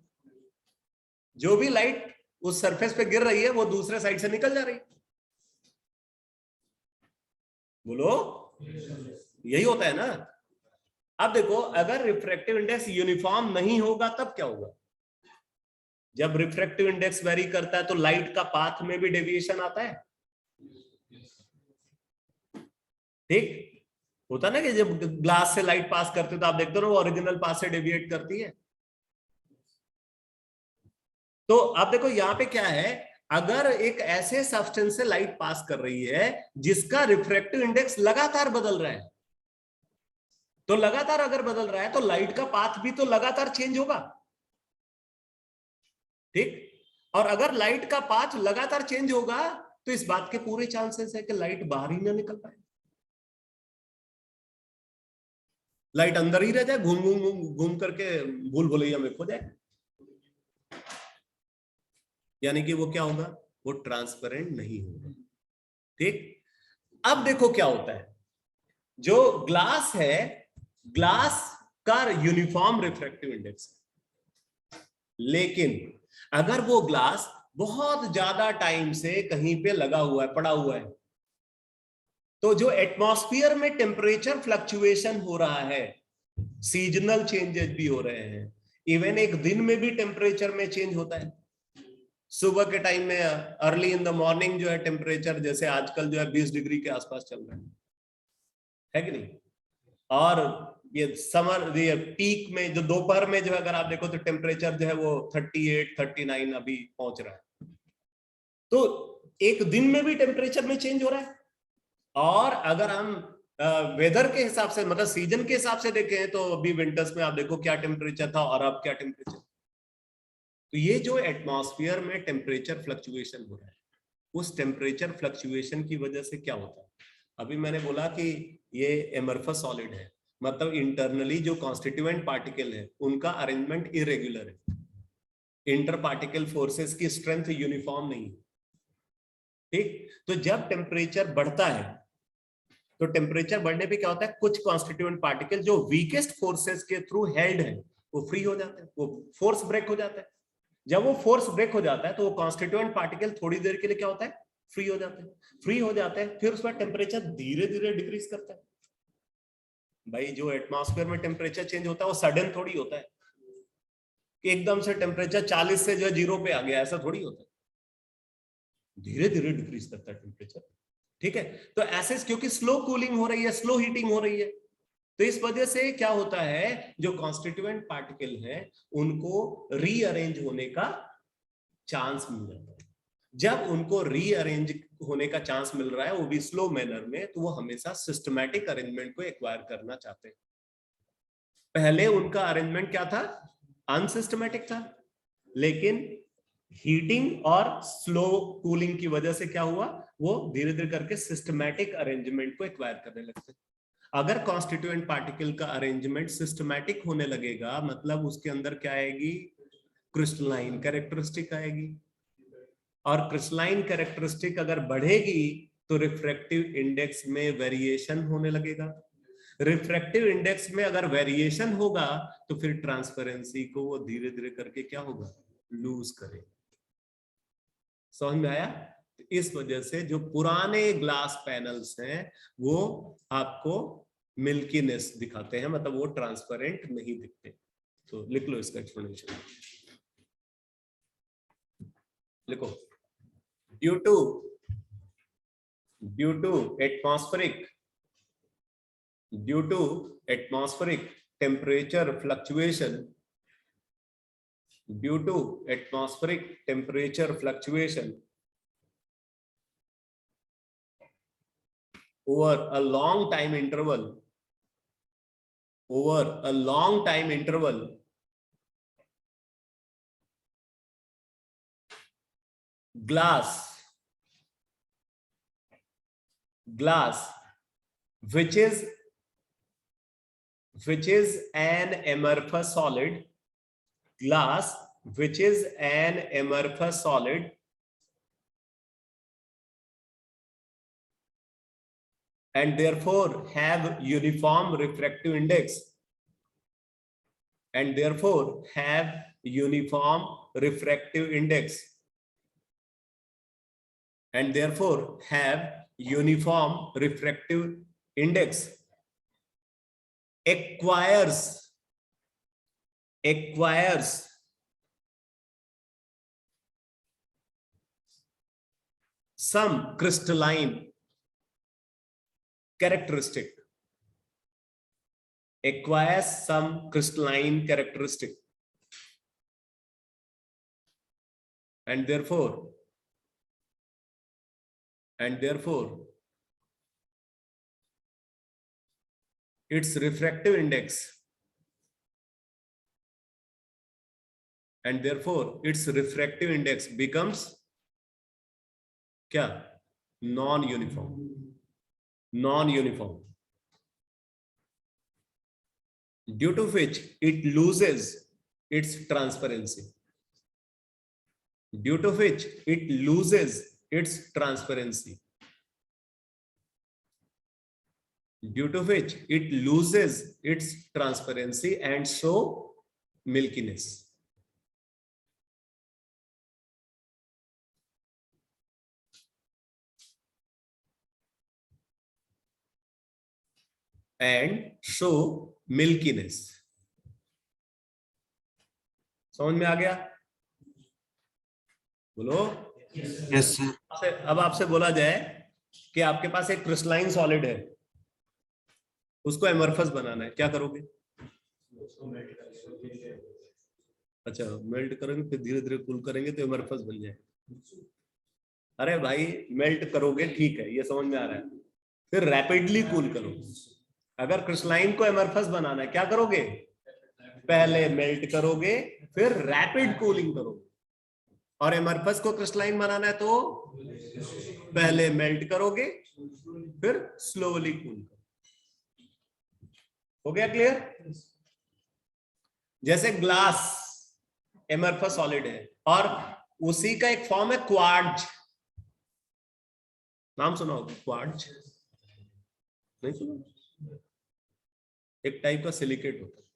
जो भी लाइट उस सरफेस पे गिर रही है वो दूसरे साइड से निकल जा रही है। बोलो, यही होता है ना। अब देखो, अगर रिफ्रैक्टिव इंडेक्स यूनिफॉर्म नहीं होगा तब क्या होगा, जब रिफ्रैक्टिव इंडेक्स वेरी करता है तो लाइट का पाथ में भी डेविएशन आता है। ठीक होता ना कि जब ग्लास से लाइट पास करते हो तो आप देखते हो ओरिजिनल पाथ से डेविएट करती है। तो आप देखो यहां पे क्या है, अगर एक ऐसे सब्सटेंस से लाइट पास कर रही है जिसका रिफ्रैक्टिव इंडेक्स लगातार बदल रहा है, तो लगातार अगर बदल रहा है तो लाइट का पाथ भी तो लगातार चेंज होगा। ठीक, और अगर लाइट का पाथ लगातार चेंज होगा तो इस बात के पूरे चांसेस है कि लाइट बाहर ही ना निकल पाए, लाइट अंदर ही रह जाए, घूम घूम घूम घूम करके भूल भुलैया में खो जाए। यानी कि वो क्या होगा, वो ट्रांसपेरेंट नहीं होगा। ठीक, अब देखो क्या होता है, जो ग्लास है, ग्लास का यूनिफॉर्म रिफ्रैक्टिव इंडेक्स है, लेकिन अगर वो ग्लास बहुत ज्यादा टाइम से कहीं पे लगा हुआ है, पड़ा हुआ है, तो जो एटमॉस्फेयर में टेम्परेचर फ्लक्चुएशन हो रहा है, सीजनल चेंजेस भी हो रहे हैं, इवन एक दिन में भी टेम्परेचर में चेंज होता है। सुबह के टाइम में अर्ली इन द मॉर्निंग जो है टेम्परेचर जैसे आजकल जो है 20 डिग्री के आसपास चल रहा है कि नहीं, और ये समर ये पीक में जो दोपहर में जो है अगर आप देखो तो टेम्परेचर जो है वो 38 39 अभी पहुंच रहा है। तो एक दिन में भी टेम्परेचर में चेंज हो रहा है। और अगर हम वेदर के हिसाब से, मतलब सीजन के हिसाब से देखें, तो अभी विंटर्स में आप देखो क्या टेम्परेचर था और अब क्या टेम्परेचर। तो ये जो एटमॉस्फेयर में टेम्परेचर फ्लक्चुएशन हो रहा है, उस टेम्परेचर फ्लक्चुएशन की वजह से क्या होता है, अभी मैंने बोला कि ये एमरफस सॉलिड है, मतलब इंटरनली जो कॉन्स्टिट्यूएंट पार्टिकल है उनका अरेंजमेंट इरेगुलर है, इंटर पार्टिकल फोर्सेस की स्ट्रेंथ यूनिफॉर्म नहीं है। ठीक, तो जब टेम्परेचर बढ़ता है तो टेम्परेचर बढ़ने पे क्या होता है, कुछ कॉन्स्टिट्यूएंट पार्टिकल जो वीकेस्ट फोर्सेस के थ्रू हेल्ड है वो फ्री हो जाते हैं, वो फोर्स ब्रेक हो जाता है। जब वो फोर्स ब्रेक हो जाता है तो वो कॉन्स्टिट्यूएंट पार्टिकल थोड़ी देर के लिए क्या होता है, फ्री हो जाते हैं। फ्री हो जाते हैं, फिर उसका टेम्परेचर धीरे धीरे डिक्रीज करता है। भाई जो एटमॉस्फेयर में टेम्परेचर चेंज होता है वो सडन थोड़ी होता है कि एकदम से टेम्परेचर 40 से जो जीरो पे आ गया, ऐसा थोड़ी होता है, धीरे धीरे डिक्रीज करता है टेम्परेचर। ठीक है, तो ऐसे क्योंकि स्लो कूलिंग हो रही है, स्लो हीटिंग हो रही है, तो इस वजह से क्या होता है, जो कॉन्स्टिट्यूएंट पार्टिकल है उनको रीअरेंज होने का चांस मिल जाता है। जब उनको रीअरेंज होने का चांस मिल रहा है, वो भी स्लो मैनर में, तो वो हमेशा सिस्टमैटिक अरेंजमेंट को एक्वायर करना चाहते हैं। पहले उनका अरेंजमेंट क्या था, अनसिस्टमैटिक था, लेकिन हीटिंग और स्लो कूलिंग की वजह से क्या हुआ, वो धीरे धीरे करके सिस्टमैटिक अरेंजमेंट को एक्वायर करने लगते हैं। अगर कॉन्स्टिट्यूएंट पार्टिकल का अरेंजमेंट सिस्टमैटिक होने लगेगा, मतलब उसके अंदर क्या आएगी, क्रिस्टलाइन कैरेक्टरिस्टिक आएगी, और क्रिस्टलाइन कैरेक्टरिस्टिक अगर बढ़ेगी तो रिफ्रैक्टिव इंडेक्स में वेरिएशन होने लगेगा। रिफ्रैक्टिव इंडेक्स में अगर वेरिएशन होगा तो फिर ट्रांसपेरेंसी को वो धीरे धीरे करके क्या होगा, लूज करेगा। समझ में आया? इस वजह से जो पुराने ग्लास पैनल्स हैं वो आपको मिल्कीनेस दिखाते हैं, मतलब वो ट्रांसपेरेंट नहीं दिखते। तो लिख लो इसका एक्सप्लेनेशन, लिखो, due to atmospheric temperature fluctuation, due to atmospheric temperature fluctuation over a long time interval, glass which is an amorphous solid glass which is an amorphous solid and therefore have uniform refractive index and therefore have uniform refractive index and therefore have uniform refractive index acquires some crystalline characteristic, acquires some crystalline characteristic and therefore its refractive index becomes क्या? non-uniform, due to which it loses its transparency, and so milkiness. समझ में आ गया? बोलो। Yes, sir. अब आपसे बोला जाए कि आपके पास एक क्रिस्टलाइन सॉलिड है, उसको एमरफस बनाना है, क्या करोगे? अच्छा, मेल्ट करेंगे फिर धीरे धीरे कूल करेंगे तो एमरफस बन जाए। अरे भाई, मेल्ट करोगे ठीक है, ये समझ में आ रहा है, फिर रैपिडली कूल करो। अगर क्रिस्टलाइन को एमरफस बनाना है क्या करोगे? पहले मेल्ट करोगे फिर रैपिड कूलिंग करोगे, और एमरफस को क्रिस्टलाइन बनाना है तो पहले मेल्ट करोगे फिर स्लोली कूल करोगे। हो गया क्लियर? जैसे ग्लास एमरफस सॉलिड है और उसी का एक फॉर्म है क्वार्ट्ज। नाम सुना होगा क्वार्ट्ज? नहीं सुना? एक टाइप का सिलिकेट होता है,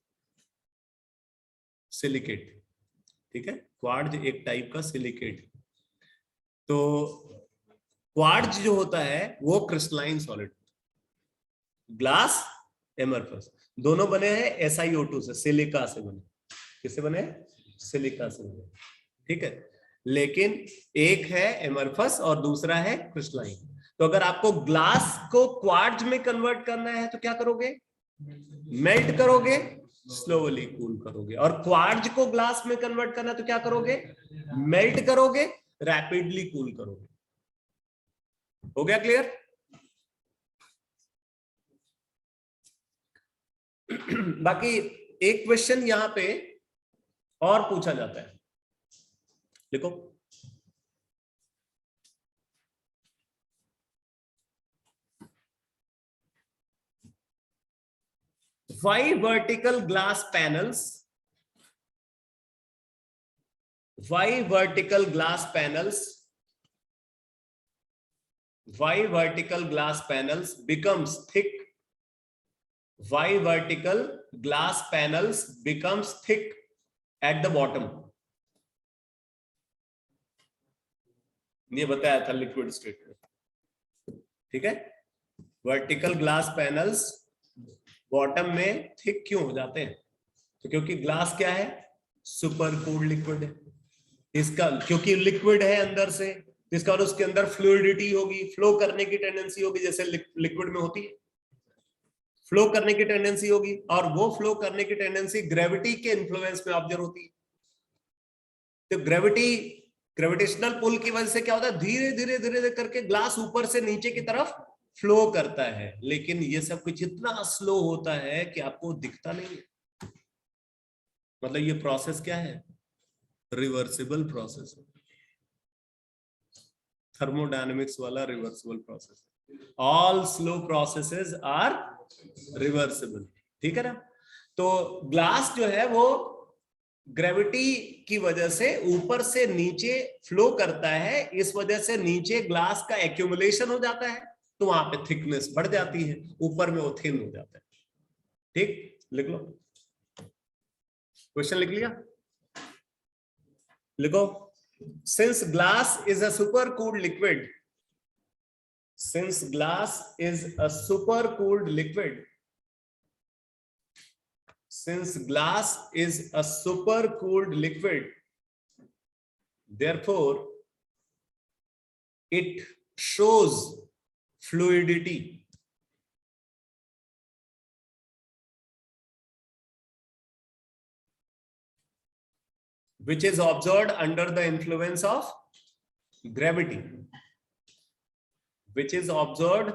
सिलिकेट, ठीक है? क्वार्ट्ज एक टाइप का सिलिकेट। तो क्वार्ट्ज जो होता है वो क्रिस्टलाइन सॉलिड, ग्लास एमरफस दोनों बने हैं SiO2 से, सिलिका से बने। किससे बने? सिलिका से बने, ठीक है? लेकिन एक है एमरफस और दूसरा है क्रिस्टलाइन। तो अगर आपको ग्लास को क्वार्ट्ज में कन्वर्ट करना है तो क्या करोगे? मेल्ट करोगे, स्लोली कूल करोगे। और क्वार्ट्ज को ग्लास में कन्वर्ट करना है तो क्या करोगे? मेल्ट करोगे, रैपिडली कूल करोगे। हो गया क्लियर? बाकी एक क्वेश्चन यहां पे और पूछा जाता है, लिखो। Why vertical glass panels becomes thick? Why vertical glass panels becomes thick at the bottom? ये बताया था लिक्विड स्टेट में, ठीक है? वर्टिकल ग्लास पैनल्स बॉटम में थिक क्यों हो जाते हैं? तो क्योंकि ग्लास क्या है? सुपर कूल्ड लिक्विड है। इसका क्योंकि लिक्विड है अंदर से, इसका और उसके अंदर फ्लूइडिटी होगी, फ्लो करने की टेंडेंसी होगी, जैसे लिक्विड में होती है, फ्लो करने की टेंडेंसी होगी। और वो फ्लो करने की टेंडेंसी ग्रेविटी के इन्फ्लुएंस में ऑब्जर्व होती है। तो ग्रेविटेशनल पुल की वजह से क्या होता है? धीरे धीरे धीरे धीरे करके ग्लास ऊपर से नीचे की तरफ फ्लो करता है, लेकिन ये सब कुछ इतना स्लो होता है कि आपको दिखता नहीं है। मतलब ये प्रोसेस क्या है? रिवर्सिबल प्रोसेस, थर्मोडायनेमिक्स वाला reversible process. All slow processes are reversible, ठीक है ना? तो ग्लास जो है वो ग्रेविटी की वजह से ऊपर से नीचे फ्लो करता है, इस वजह से नीचे ग्लास का एक्यूमुलेशन हो जाता है, तो वहां पे थिकनेस बढ़ जाती है, ऊपर में वो थिन हो जाता है। ठीक, लिख लो, क्वेश्चन लिख लिया, लिखो। Since glass is a super cooled liquid, since glass is a super cooled liquid, since glass is a super cooled liquid, therefore it shows fluidity, which is observed under the influence of gravity, which is observed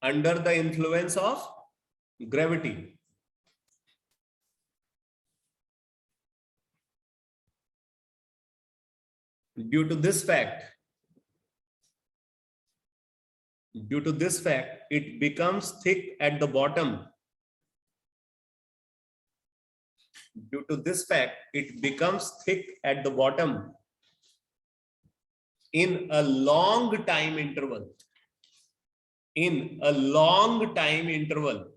under the influence of gravity. Due to this fact, it becomes thick at the bottom. Due to this fact, it becomes thick at the bottom in a long time interval. In a long time interval.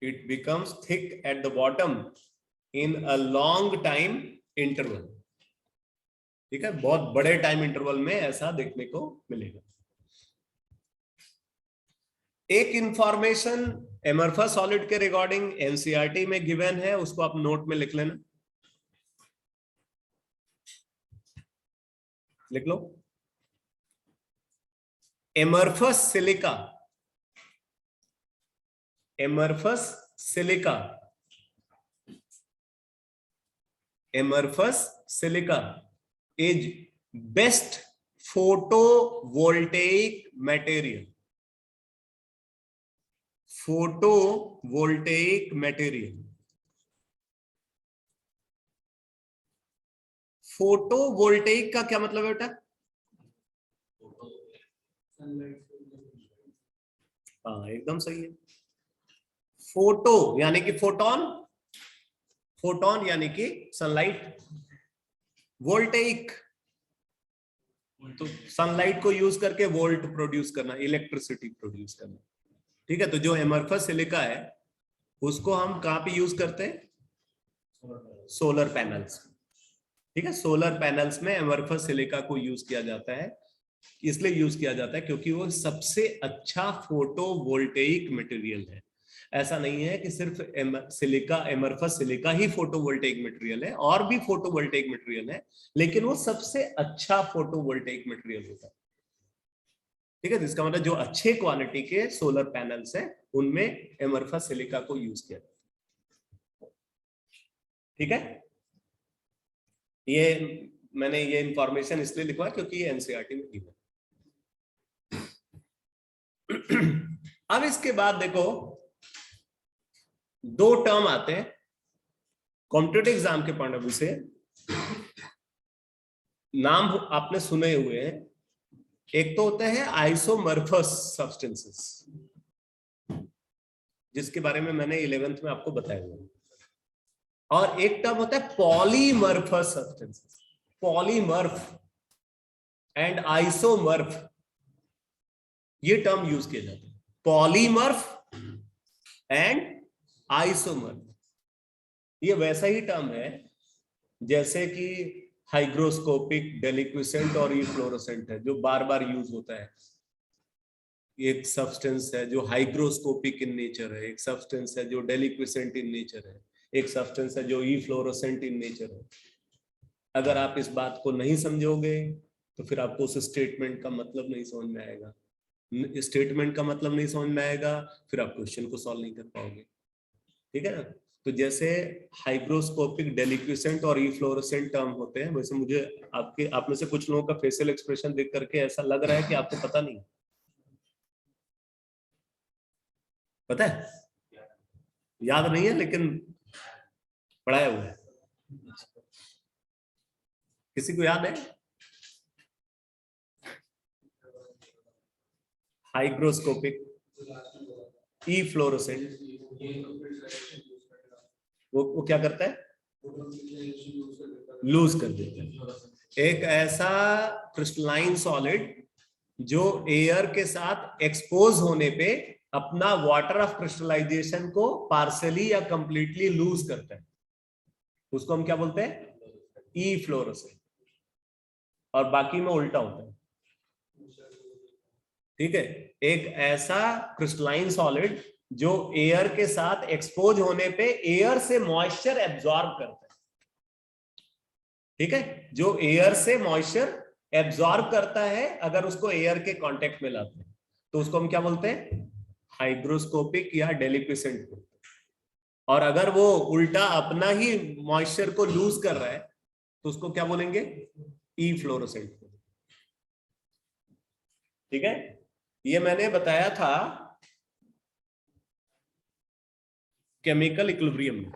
It becomes thick at the bottom in a long time interval. ठीक है, बहुत बड़े time interval में ऐसा देखने को मिलेगा। एक इंफॉर्मेशन एमरफस सॉलिड के रिगार्डिंग एनसीईआरटी में गिवन है, उसको आप नोट में लिख लेना, लिख लो। Amorphous silica, amorphous silica, amorphous silica is best photovoltaic material. Photovoltaic material. Photovoltaic का क्या मतलब है बेटा? हाँ एकदम सही है। फोटो यानी कि फोटोन, फोटोन यानी कि सनलाइट, वोल्टेइक तो सनलाइट को यूज करके वोल्ट प्रोड्यूस करना, इलेक्ट्रिसिटी प्रोड्यूस करना। ठीक है, तो जो एमरफस सिलिका है उसको हम कहां पे यूज करते हैं? Solar panels. ठीक है, सोलर पैनल्स में एमरफस सिलिका को यूज किया जाता है, इसलिए यूज किया जाता है क्योंकि वो सबसे अच्छा फोटोवोल्टेइक मटेरियल है। ऐसा नहीं है कि सिर्फ सिलिका, एमरफस सिलिका ही फोटोवोल्टेइक मटेरियल है, और भी फोटोवोल्टेइक मटेरियल है, लेकिन वो सबसे अच्छा फोटोवोल्टेइक मटेरियल होता है। ठीक है, जिसका मतलब जो अच्छे क्वालिटी के सोलर पैनल्स हैं उनमें एमरफस सिलिका को यूज किया जाता है। ठीक है, ये मैंने ये इंफॉर्मेशन इसलिए लिखवा क्योंकि ये एनसीईआरटी में गिवन। अब इसके बाद देखो दो टर्म आते हैं कॉम्पिटिटिव एग्जाम के पॉइंट ऑफ व्यू से, नाम आपने सुने हुए हैं। एक तो होता है आइसोमर्फस सब्सटेंसेस, जिसके बारे में मैंने 11th में आपको बताया हुआ, और एक टर्म होता है पॉलीमर्फस सब्सटेंसेस। पॉलीमर्फ एंड आइसोमर्फ, ये टर्म यूज किए जाते हैं, पॉलीमर्फ एंड आइसोमर्फ। ये वैसा ही टर्म है जैसे कि हाइग्रोस्कोपिक, डेलिक्विसेंट और इफ्लोरोसेंट है, जो बार बार यूज होता है। एक सब्सटेंस है जो हाइग्रोस्कोपिक इन नेचर है, एक सब्सटेंस है जो डेलिक्विसेंट इन नेचर है, एक सब्सटेंस है जो इफ्लोरोसेंट इन नेचर है। अगर आप इस बात को नहीं समझोगे तो फिर आपको उस स्टेटमेंट का मतलब नहीं समझ में आएगा। स्टेटमेंट का मतलब नहीं समझ में आएगा, फिर आप क्वेश्चन को सॉल्व नहीं कर पाओगे। ठीक है ना, तो जैसे हाइग्रोस्कोपिक, डेलिक्विसेंट और इफ्लोरोसेंट टर्म होते हैं, वैसे मुझे आप में से कुछ लोगों का फेशियल एक्सप्रेशन देख करके ऐसा लग रहा है कि आपको पता नहीं, पता है, याद नहीं है लेकिन पढ़ाया हुआ है। किसी को याद है? हाइग्रोस्कोपिक, ई फ्लोरोसेंट। वो क्या करता है? लूज कर देता है। एक ऐसा क्रिस्टलाइन सॉलिड जो एयर के साथ एक्सपोज होने पे अपना वाटर ऑफ क्रिस्टलाइजेशन को पार्सली या कंप्लीटली लूज करता है, उसको हम क्या बोलते हैं? ई फ्लोरोसेंट। और बाकी में उल्टा होता है। ठीक है, एक ऐसा क्रिस्टलाइन सॉलिड जो एयर के साथ एक्सपोज होने पे एयर से मॉइस्चर एब्जॉर्ब करता है। ठीक है, जो एयर से मॉइस्चर एब्जॉर्ब करता है अगर उसको एयर के कांटेक्ट में लाते हैं तो उसको हम क्या बोलते हैं? हाइग्रोस्कोपिक या डेलिक्विसेंट। और अगर वो उल्टा अपना ही मॉइस्चर को लूज कर रहा है तो उसको क्या बोलेंगे? ई फ्लोरोसेंट। ठीक है, ये मैंने बताया था केमिकल इक्विलिब्रियम में।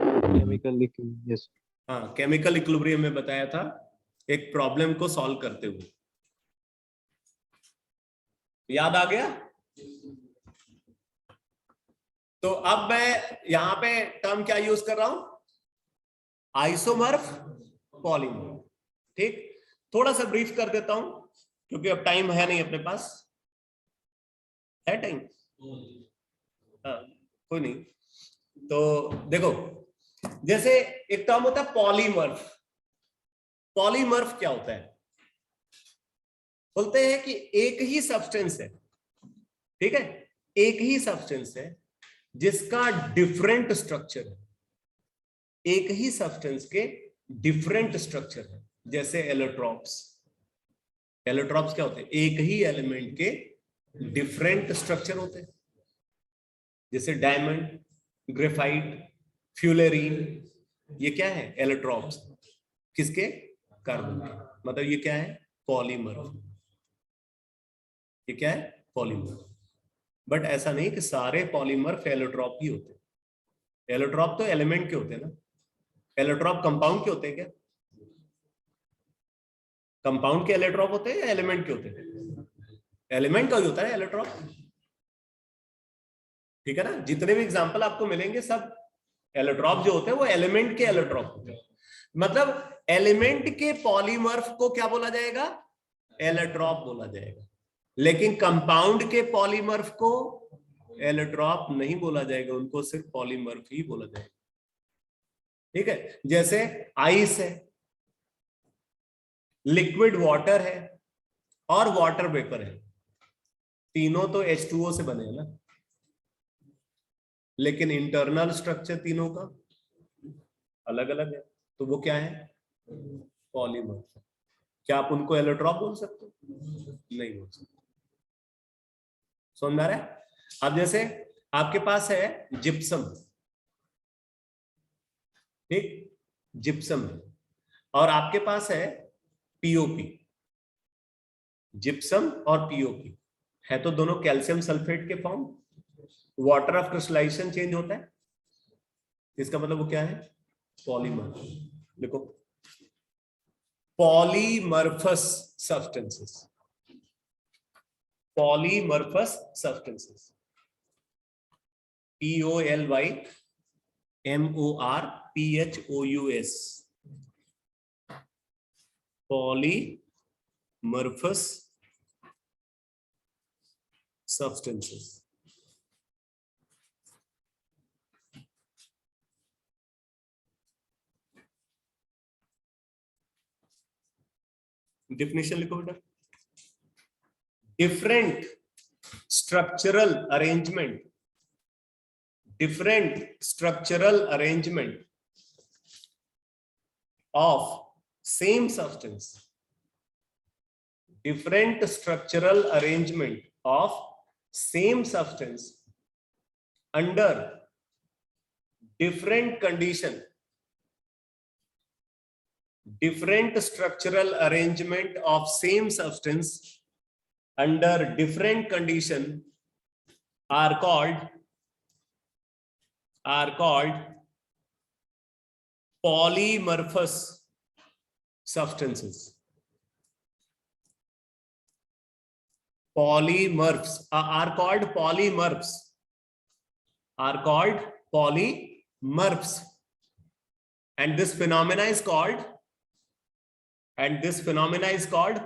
Chemical yes. हाँ, केमिकल इक्विलिब्रियम में बताया था एक प्रॉब्लम को सॉल्व करते हुए। याद आ गया? तो अब मैं यहां पे टर्म क्या यूज कर रहा हूं? आइसोमर्फ पॉलीमर। ठीक, थोड़ा सा ब्रीफ कर देता हूं क्योंकि अब टाइम है नहीं अपने पास। है टाइम? हाँ, कोई नहीं। तो देखो, जैसे एक टर्म होता है पॉलीमर्फ। पॉलीमर्फ क्या होता है? बोलते हैं कि एक ही सब्सटेंस है, ठीक है, एक ही सब्सटेंस है जिसका डिफरेंट स्ट्रक्चर है। एक ही सब्सटेंस के डिफरेंट स्ट्रक्चर है, जैसे एलोट्रॉप्स। एलोट्रॉप्स क्या होते हैं? एक ही एलिमेंट के डिफरेंट स्ट्रक्चर होते हैं, जैसे डायमंड, ग्रेफाइट, फ्यूलेरीन। ये क्या है? एलोट्रॉप्स। किसके? कार्बन के। मतलब ये क्या है? पॉलीमर्फ। ये क्या है? पॉलीमर्फ। बट ऐसा नहीं कि सारे पॉलीमर्फ एलोट्रॉप ही होते हैं। एलोट्रॉप तो एलिमेंट के होते हैं ना। एलोट्रॉप कंपाउंड के होते हैं क्या? कंपाउंड के एलोट्रॉप होते हैं या एलिमेंट के होते हैं? एलिमेंट का ही होता है एलोट्रॉप। ठीक है ना, जितने भी एग्जांपल आपको मिलेंगे सब एलोट्रॉप जो होते हैं वो एलिमेंट के एलोट्रॉप होते हैं। मतलब एलिमेंट के पॉलीमर्फ को क्या बोला जाएगा? एलोट्रॉप बोला जाएगा। लेकिन कंपाउंड के पॉलीमर्फ को एलोट्रॉप नहीं बोला जाएगा, उनको सिर्फ पॉलीमर्फ ही बोला जाएगा। ठीक है, जैसे आइस है, लिक्विड वाटर है और वाटर वेपर है। तीनों तो H2O से बने हैं ना, लेकिन इंटरनल स्ट्रक्चर तीनों का अलग अलग है। तो वो क्या है? पॉलीमर्फ। क्या आप उनको एलोट्रॉप बोल सकते हो? नहीं बोल सकते। समझ आ रहा है? अब जैसे आपके पास है जिप्सम, ठीक, जिप्सम है, और आपके पास है पीओपी। जिप्सम और पीओपी है तो दोनों कैल्शियम सल्फेट के form. Water of crystallisation change होता है, इसका मतलब वो क्या है? पॉलीमर। देखो, polymorphous substances. Polymorphous substances, POLYMORPHOUS, polymorphous substances. Definition लिखो बेटा। Different structural arrangement, different structural arrangement of same substance, different structural arrangement of same substance under different condition, different structural arrangement of same substance under different condition are called polymorphous substances. Polymorphs are called polymorphs. are called polymorphs, and this phenomena is called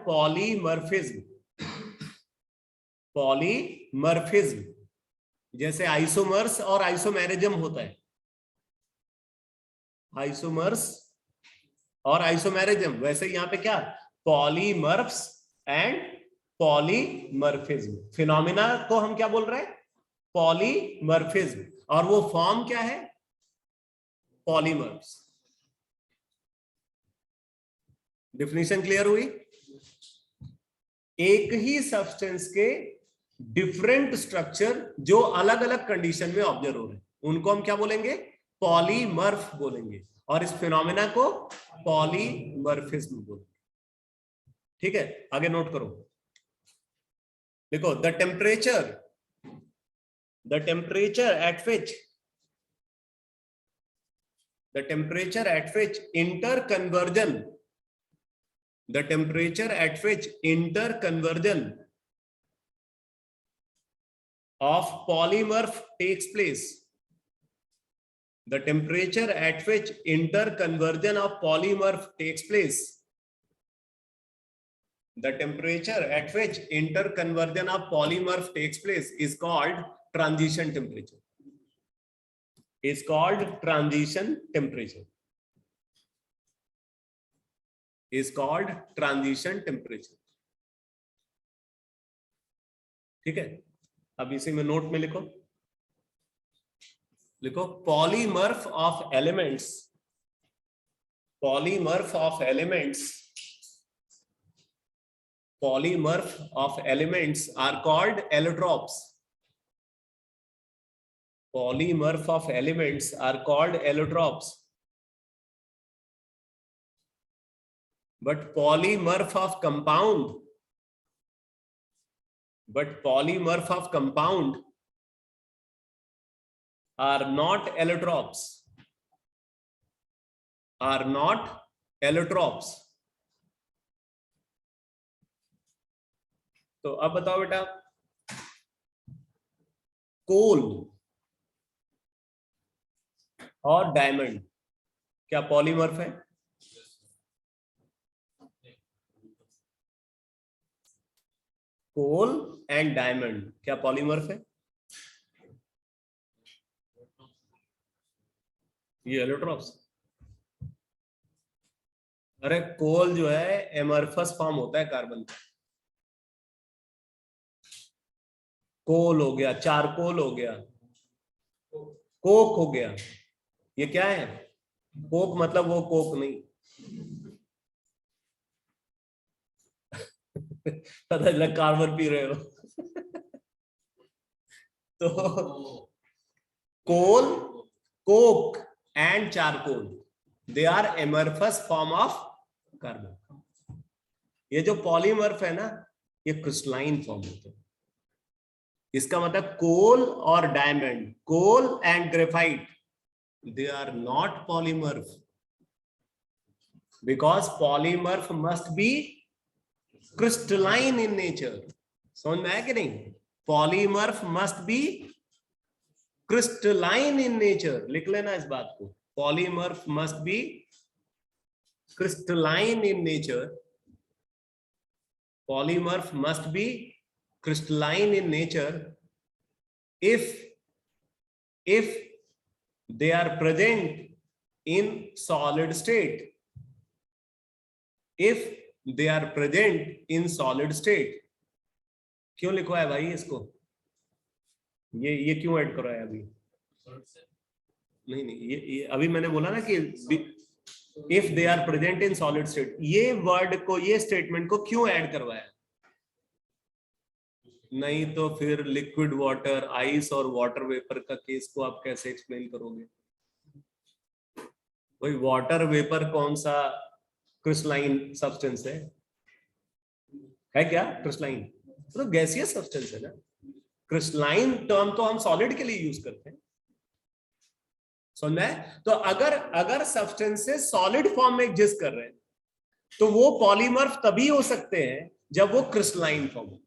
polymorphism. Polymorphism जैसे isomers और isomerism होता है, isomers और isomerism, वैसे यहां पे क्या पॉलीमर्फ्स and polymorphism. Phenomena को हम क्या बोल रहे हैं, पॉलीमर्फिज्म, और वो फॉर्म क्या है, पॉलीमर्फ्स। डिफिनीशन क्लियर हुई? एक ही सब्सटेंस के डिफरेंट स्ट्रक्चर जो अलग अलग कंडीशन में ऑब्जर्व हो रहे हैं, उनको हम क्या बोलेंगे, पॉलीमर्फ बोलेंगे, और इस फिनोमिना को पॉलीमर्फिज्म बोलेंगे। ठीक है, आगे नोट करो, देखो the temperature at which interconversion of polymorph takes place. The temperature at which interconversion of polymorph takes place. The temperature at which interconversion of polymorph takes place is called transition temperature. Is called transition temperature. Is called transition temperature. ठीक है, अब इसी में note में लिखो polymorph of elements are called allotropes. Polymorph of elements are called allotropes. But polymorph of compound are not allotropes. तो अब बताओ बेटा, कोल और डायमंड क्या पॉलीमर्फ है? कोल एंड डायमंड क्या पॉलीमर्फ है? ये एलोट्रॉप्स। अरे कोल जो है एमरफस फॉर्म होता है कार्बन का, कोल हो गया, चारकोल हो गया, कोक हो गया, ये क्या है? कोक मतलब वो कोक नहीं पता चला कार्बन पी रहे हो तो coal, coke and charcoal, they are amorphous form of carbon. ये जो पॉलीमर्फ है ना, ये क्रिस्टलाइन फॉर्म होता है। इसका मतलब कोल और diamond, coal and graphite, they are not polymorph, because polymorph must be crystalline in nature. समझ में आया कि नहीं? Polymorph must be crystalline in nature, लिख लेना इस बात को, polymorph must be crystalline in nature, polymorph must be crystalline in nature if they are present in solid state. If they are present in solid state. क्यों लिखवा है भाई इसको? ये क्यों ऐड करा है अभी? नहीं ये अभी मैंने बोला ना कि if they are present in solid state, ये वर्ड को, ये स्टेटमेंट को क्यों ऐड करवाया? नहीं तो फिर लिक्विड वाटर, आइस और वाटर वेपर का केस को आप कैसे एक्सप्लेन करोगे? भाई वाटर वेपर कौन सा क्रिस्टलाइन सब्सटेंस है क्या? क्रिस्टलाइन तो गैसियस सब्सटेंस है ना। क्रिस्टलाइन टर्म तो हम सॉलिड के लिए यूज करते हैं, समझ में? तो अगर सब्सटेंसेस सॉलिड फॉर्म में एग्जिस्ट कर रहे हैं तो वो पॉलीमर्फ तभी हो सकते हैं जब वो क्रिस्टलाइन फॉर्म हो।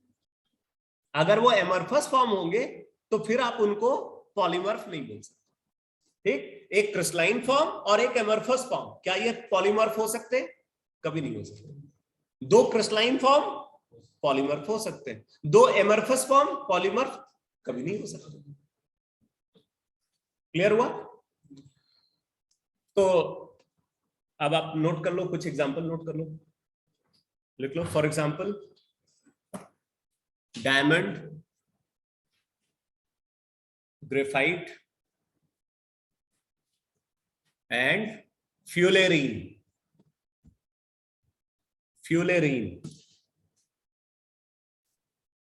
अगर वो एमरफस फॉर्म होंगे तो फिर आप उनको पॉलीमर्फ नहीं बोल सकते। ठीक, एक क्रिस्टलाइन फॉर्म और एक एमरफस फॉर्म, क्या ये पॉलीमर्फ हो सकते? कभी नहीं हो सकते। दो क्रिस्टलाइन फॉर्म पॉलीमर्फ हो सकते हैं, दो एमरफस फॉर्म पॉलीमर्फ कभी नहीं हो सकते। क्लियर हुआ? तो अब आप नोट कर लो, कुछ एग्जांपल नोट कर लो, लिख लो। For example diamond, graphite and fullerene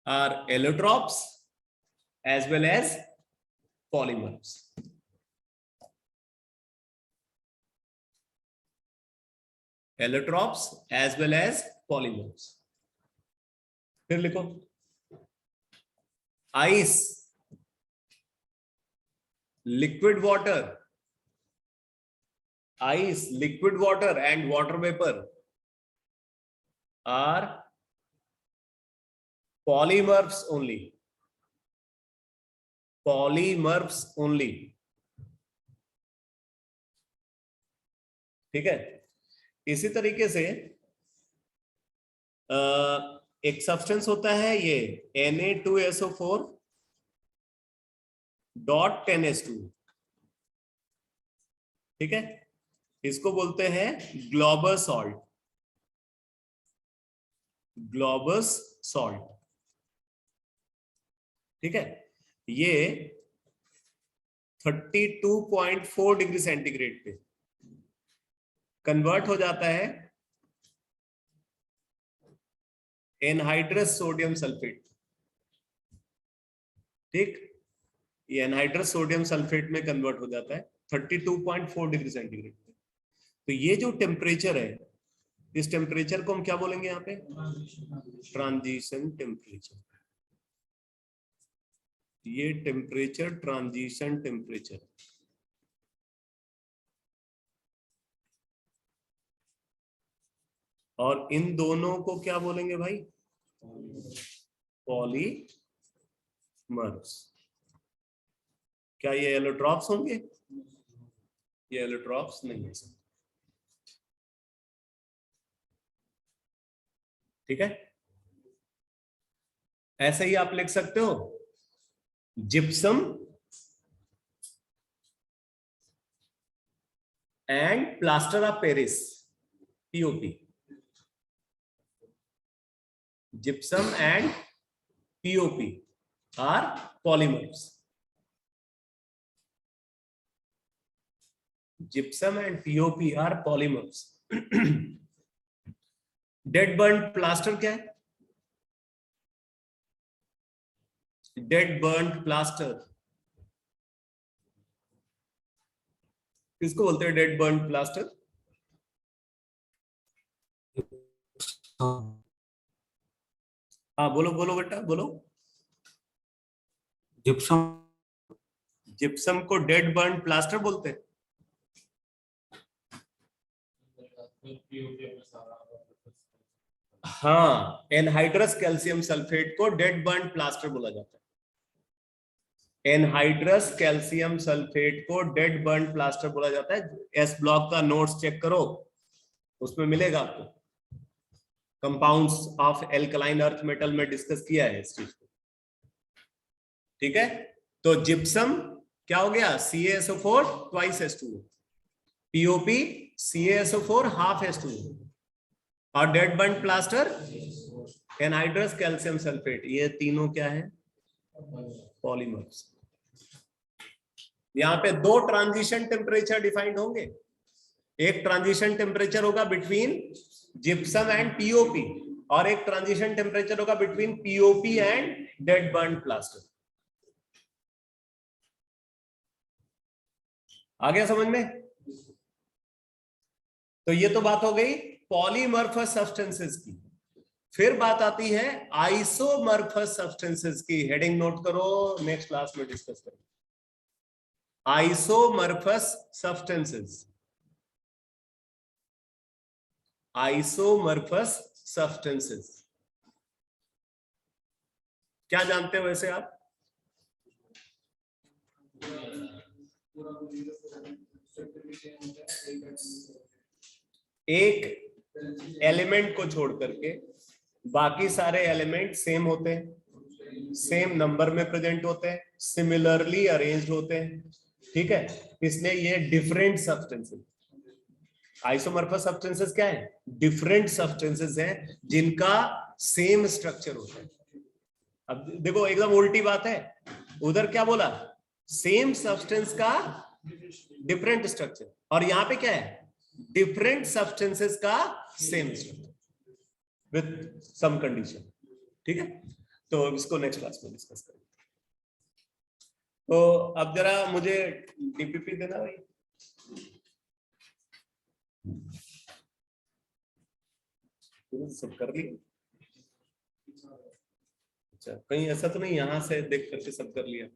are allotropes as well as polymers. Allotropes as well as polymers. फिर लिखो ice, liquid water, ice, liquid water and water vapor are polymorphs only. Polymorphs only. ठीक है। इसी तरीके से एक substance होता है ये Na2SO4.10H2, ठीक है, इसको बोलते हैं ग्लोबस सॉल्ट। ग्लोबस सॉल्ट, ठीक है, ये 32.4 डिग्री सेंटीग्रेड पे कन्वर्ट हो जाता है एनहाइड्रस सोडियम सल्फेट। ठीक, ये एनहाइड्रस सोडियम सल्फेट में कन्वर्ट हो जाता है 32.4 डिग्री सेंटीग्रेड पे। तो ये जो टेम्परेचर है, इस टेम्परेचर को हम क्या बोलेंगे यहाँ पे? Transition temperature. ये टेम्परेचर ट्रांजिशन टेम्परेचर। और इन दोनों को क्या बोलेंगे भाई? पॉलीमर्स। क्या ये एलोट्रॉप्स होंगे? ये एलोट्रॉप्स नहीं है सर। ठीक है, ऐसे ही आप लिख सकते हो gypsum and plaster of Paris, POP. Gypsum and POP are polymers. Gypsum and POP are polymers. Dead burnt plaster क्या है? Dead burnt plaster किसको बोलते हैं? Dead burnt plaster? हाँ बोलो बोलो बेटा बोलो। जिप्सम। जिप्सम को डेड बर्न प्लास्टर बोलते हैं। हाँ, एनहाइड्रस कैल्शियम सल्फेट को डेड बर्न प्लास्टर बोला जाता है। एनहाइड्रस कैल्शियम सल्फेट को डेड बर्न प्लास्टर बोला जाता है। एस ब्लॉक का नोट्स चेक करो, उसमें मिलेगा आपको। Compounds of alkaline earth metal में डिस्कस किया है इस चीज को। ठीक है, तो जिप्सम क्या हो गया? CaSO4 twice H2O, POP CaSO4 half H2O, और dead burn plaster anhydrous calcium sulphate. ये तीनों क्या है? पॉलीमर्स। यहाँ पे दो ट्रांजिशन टेम्परेचर डिफाइंड होंगे। एक ट्रांजिशन टेम्परेचर होगा बिटवीन जिप्सम एंड पीओपी, और एक ट्रांजिशन टेम्परेचर होगा between POP and dead burn plaster. आ गया समझ में? तो ये तो बात हो गई पॉलीमर्फस सब्सटेंसेस की। फिर बात आती है आइसोमर्फस सब्सटेंसेस की। हेडिंग नोट करो, नेक्स्ट क्लास में डिस्कस करेंगे आइसोमर्फस सब्सटेंसेस। आइसोमर्फस सब्सटेंसेस क्या जानते हो वैसे आप? एक एलिमेंट को छोड़ करके बाकी सारे एलिमेंट सेम होते हैं, सेम नंबर में प्रेजेंट होते हैं, सिमिलरली अरेंज्ड होते हैं, ठीक है। इसलिए ये डिफरेंट सब्सटेंसेस, आइसोमॉर्फस सब्सटेंसेस क्या है? डिफरेंट सब्सटेंसेस हैं जिनका सेम स्ट्रक्चर होता है। अब देखो एकदम उल्टी बात है, उधर क्या बोला? सेम सब्सटेंस का डिफरेंट स्ट्रक्चर, और यहां पे क्या है? डिफरेंट सब्सटेंसेस का same structure with some condition, ठीक है। तो इसको नेक्स्ट क्लास में डिस्कस करेंगे। तो अब जरा मुझे डीपीपी देना भाई। सब कर लिया? अच्छा, कहीं ऐसा तो नहीं यहां से देख करके सब कर लिया?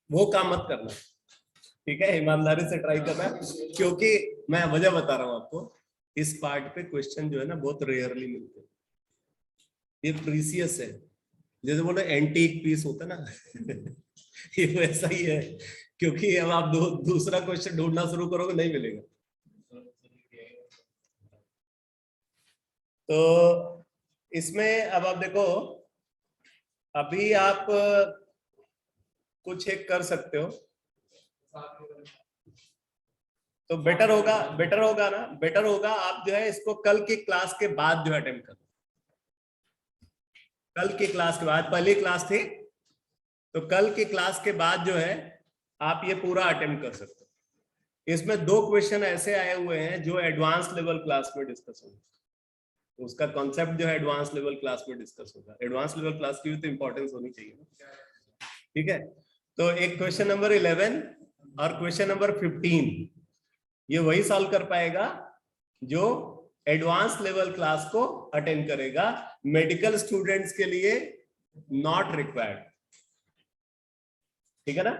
वो काम मत करना, ठीक है, ईमानदारी से ट्राई करना, क्योंकि मैं वजह बता रहा हूं आपको, इस पार्ट पे क्वेश्चन जो है ना बहुत रेयरली मिलते हैं, ये प्रीसियस है, जैसे बोलो एंटीक पीस होता है ना ये वैसा ही है, क्योंकि अब आप दूसरा क्वेश्चन ढूंढना शुरू करोगे नहीं मिलेगा। तो इसमें अब आप देखो, अभी आप कुछ एक कर सकते हो तो बेटर होगा ना, बेटर होगा आप जो है इसको कल की क्लास के बाद जो है अटेम्प्ट करो। कल की क्लास के बाद, पहली क्लास थी तो कल की क्लास के बाद जो है आप ये पूरा अटेम्प्ट कर सकते हो। इसमें 2 क्वेश्चन ऐसे आए हुए हैं जो एडवांस लेवल क्लास में डिस्कस होंगे, तो उसका कॉन्सेप्ट जो है एडवांस लेवल क्लास में डिस्कस होगा। एडवांस लेवल क्लास की भी तो इंपॉर्टेंस होनी चाहिए, ठीक है। तो एक क्वेश्चन नंबर 11 और क्वेश्चन नंबर 15 ये वही सॉल्व कर पाएगा जो एडवांस लेवल क्लास को अटेंड करेगा। मेडिकल स्टूडेंट्स के लिए नॉट रिक्वायर्ड, ठीक है ना।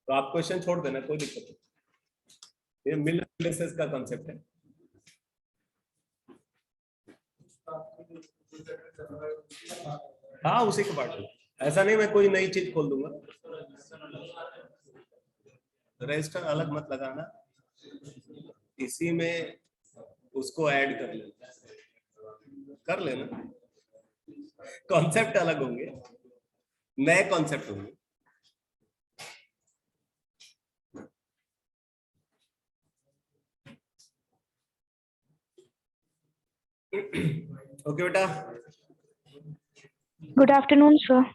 तो आप क्वेश्चन छोड़ देना, कोई दिक्कत नहीं, ये मिल प्लेसेस का कॉन्सेप्ट है। हाँ उसी के पार्ट, ऐसा नहीं मैं कोई नई चीज खोल दूंगा। रजिस्टर अलग मत लगाना, इसी में उसको ऐड कर लेना, कॉन्सेप्ट अलग होंगे, नए कॉन्सेप्ट होंगे। ओके बेटा, Good afternoon, sir.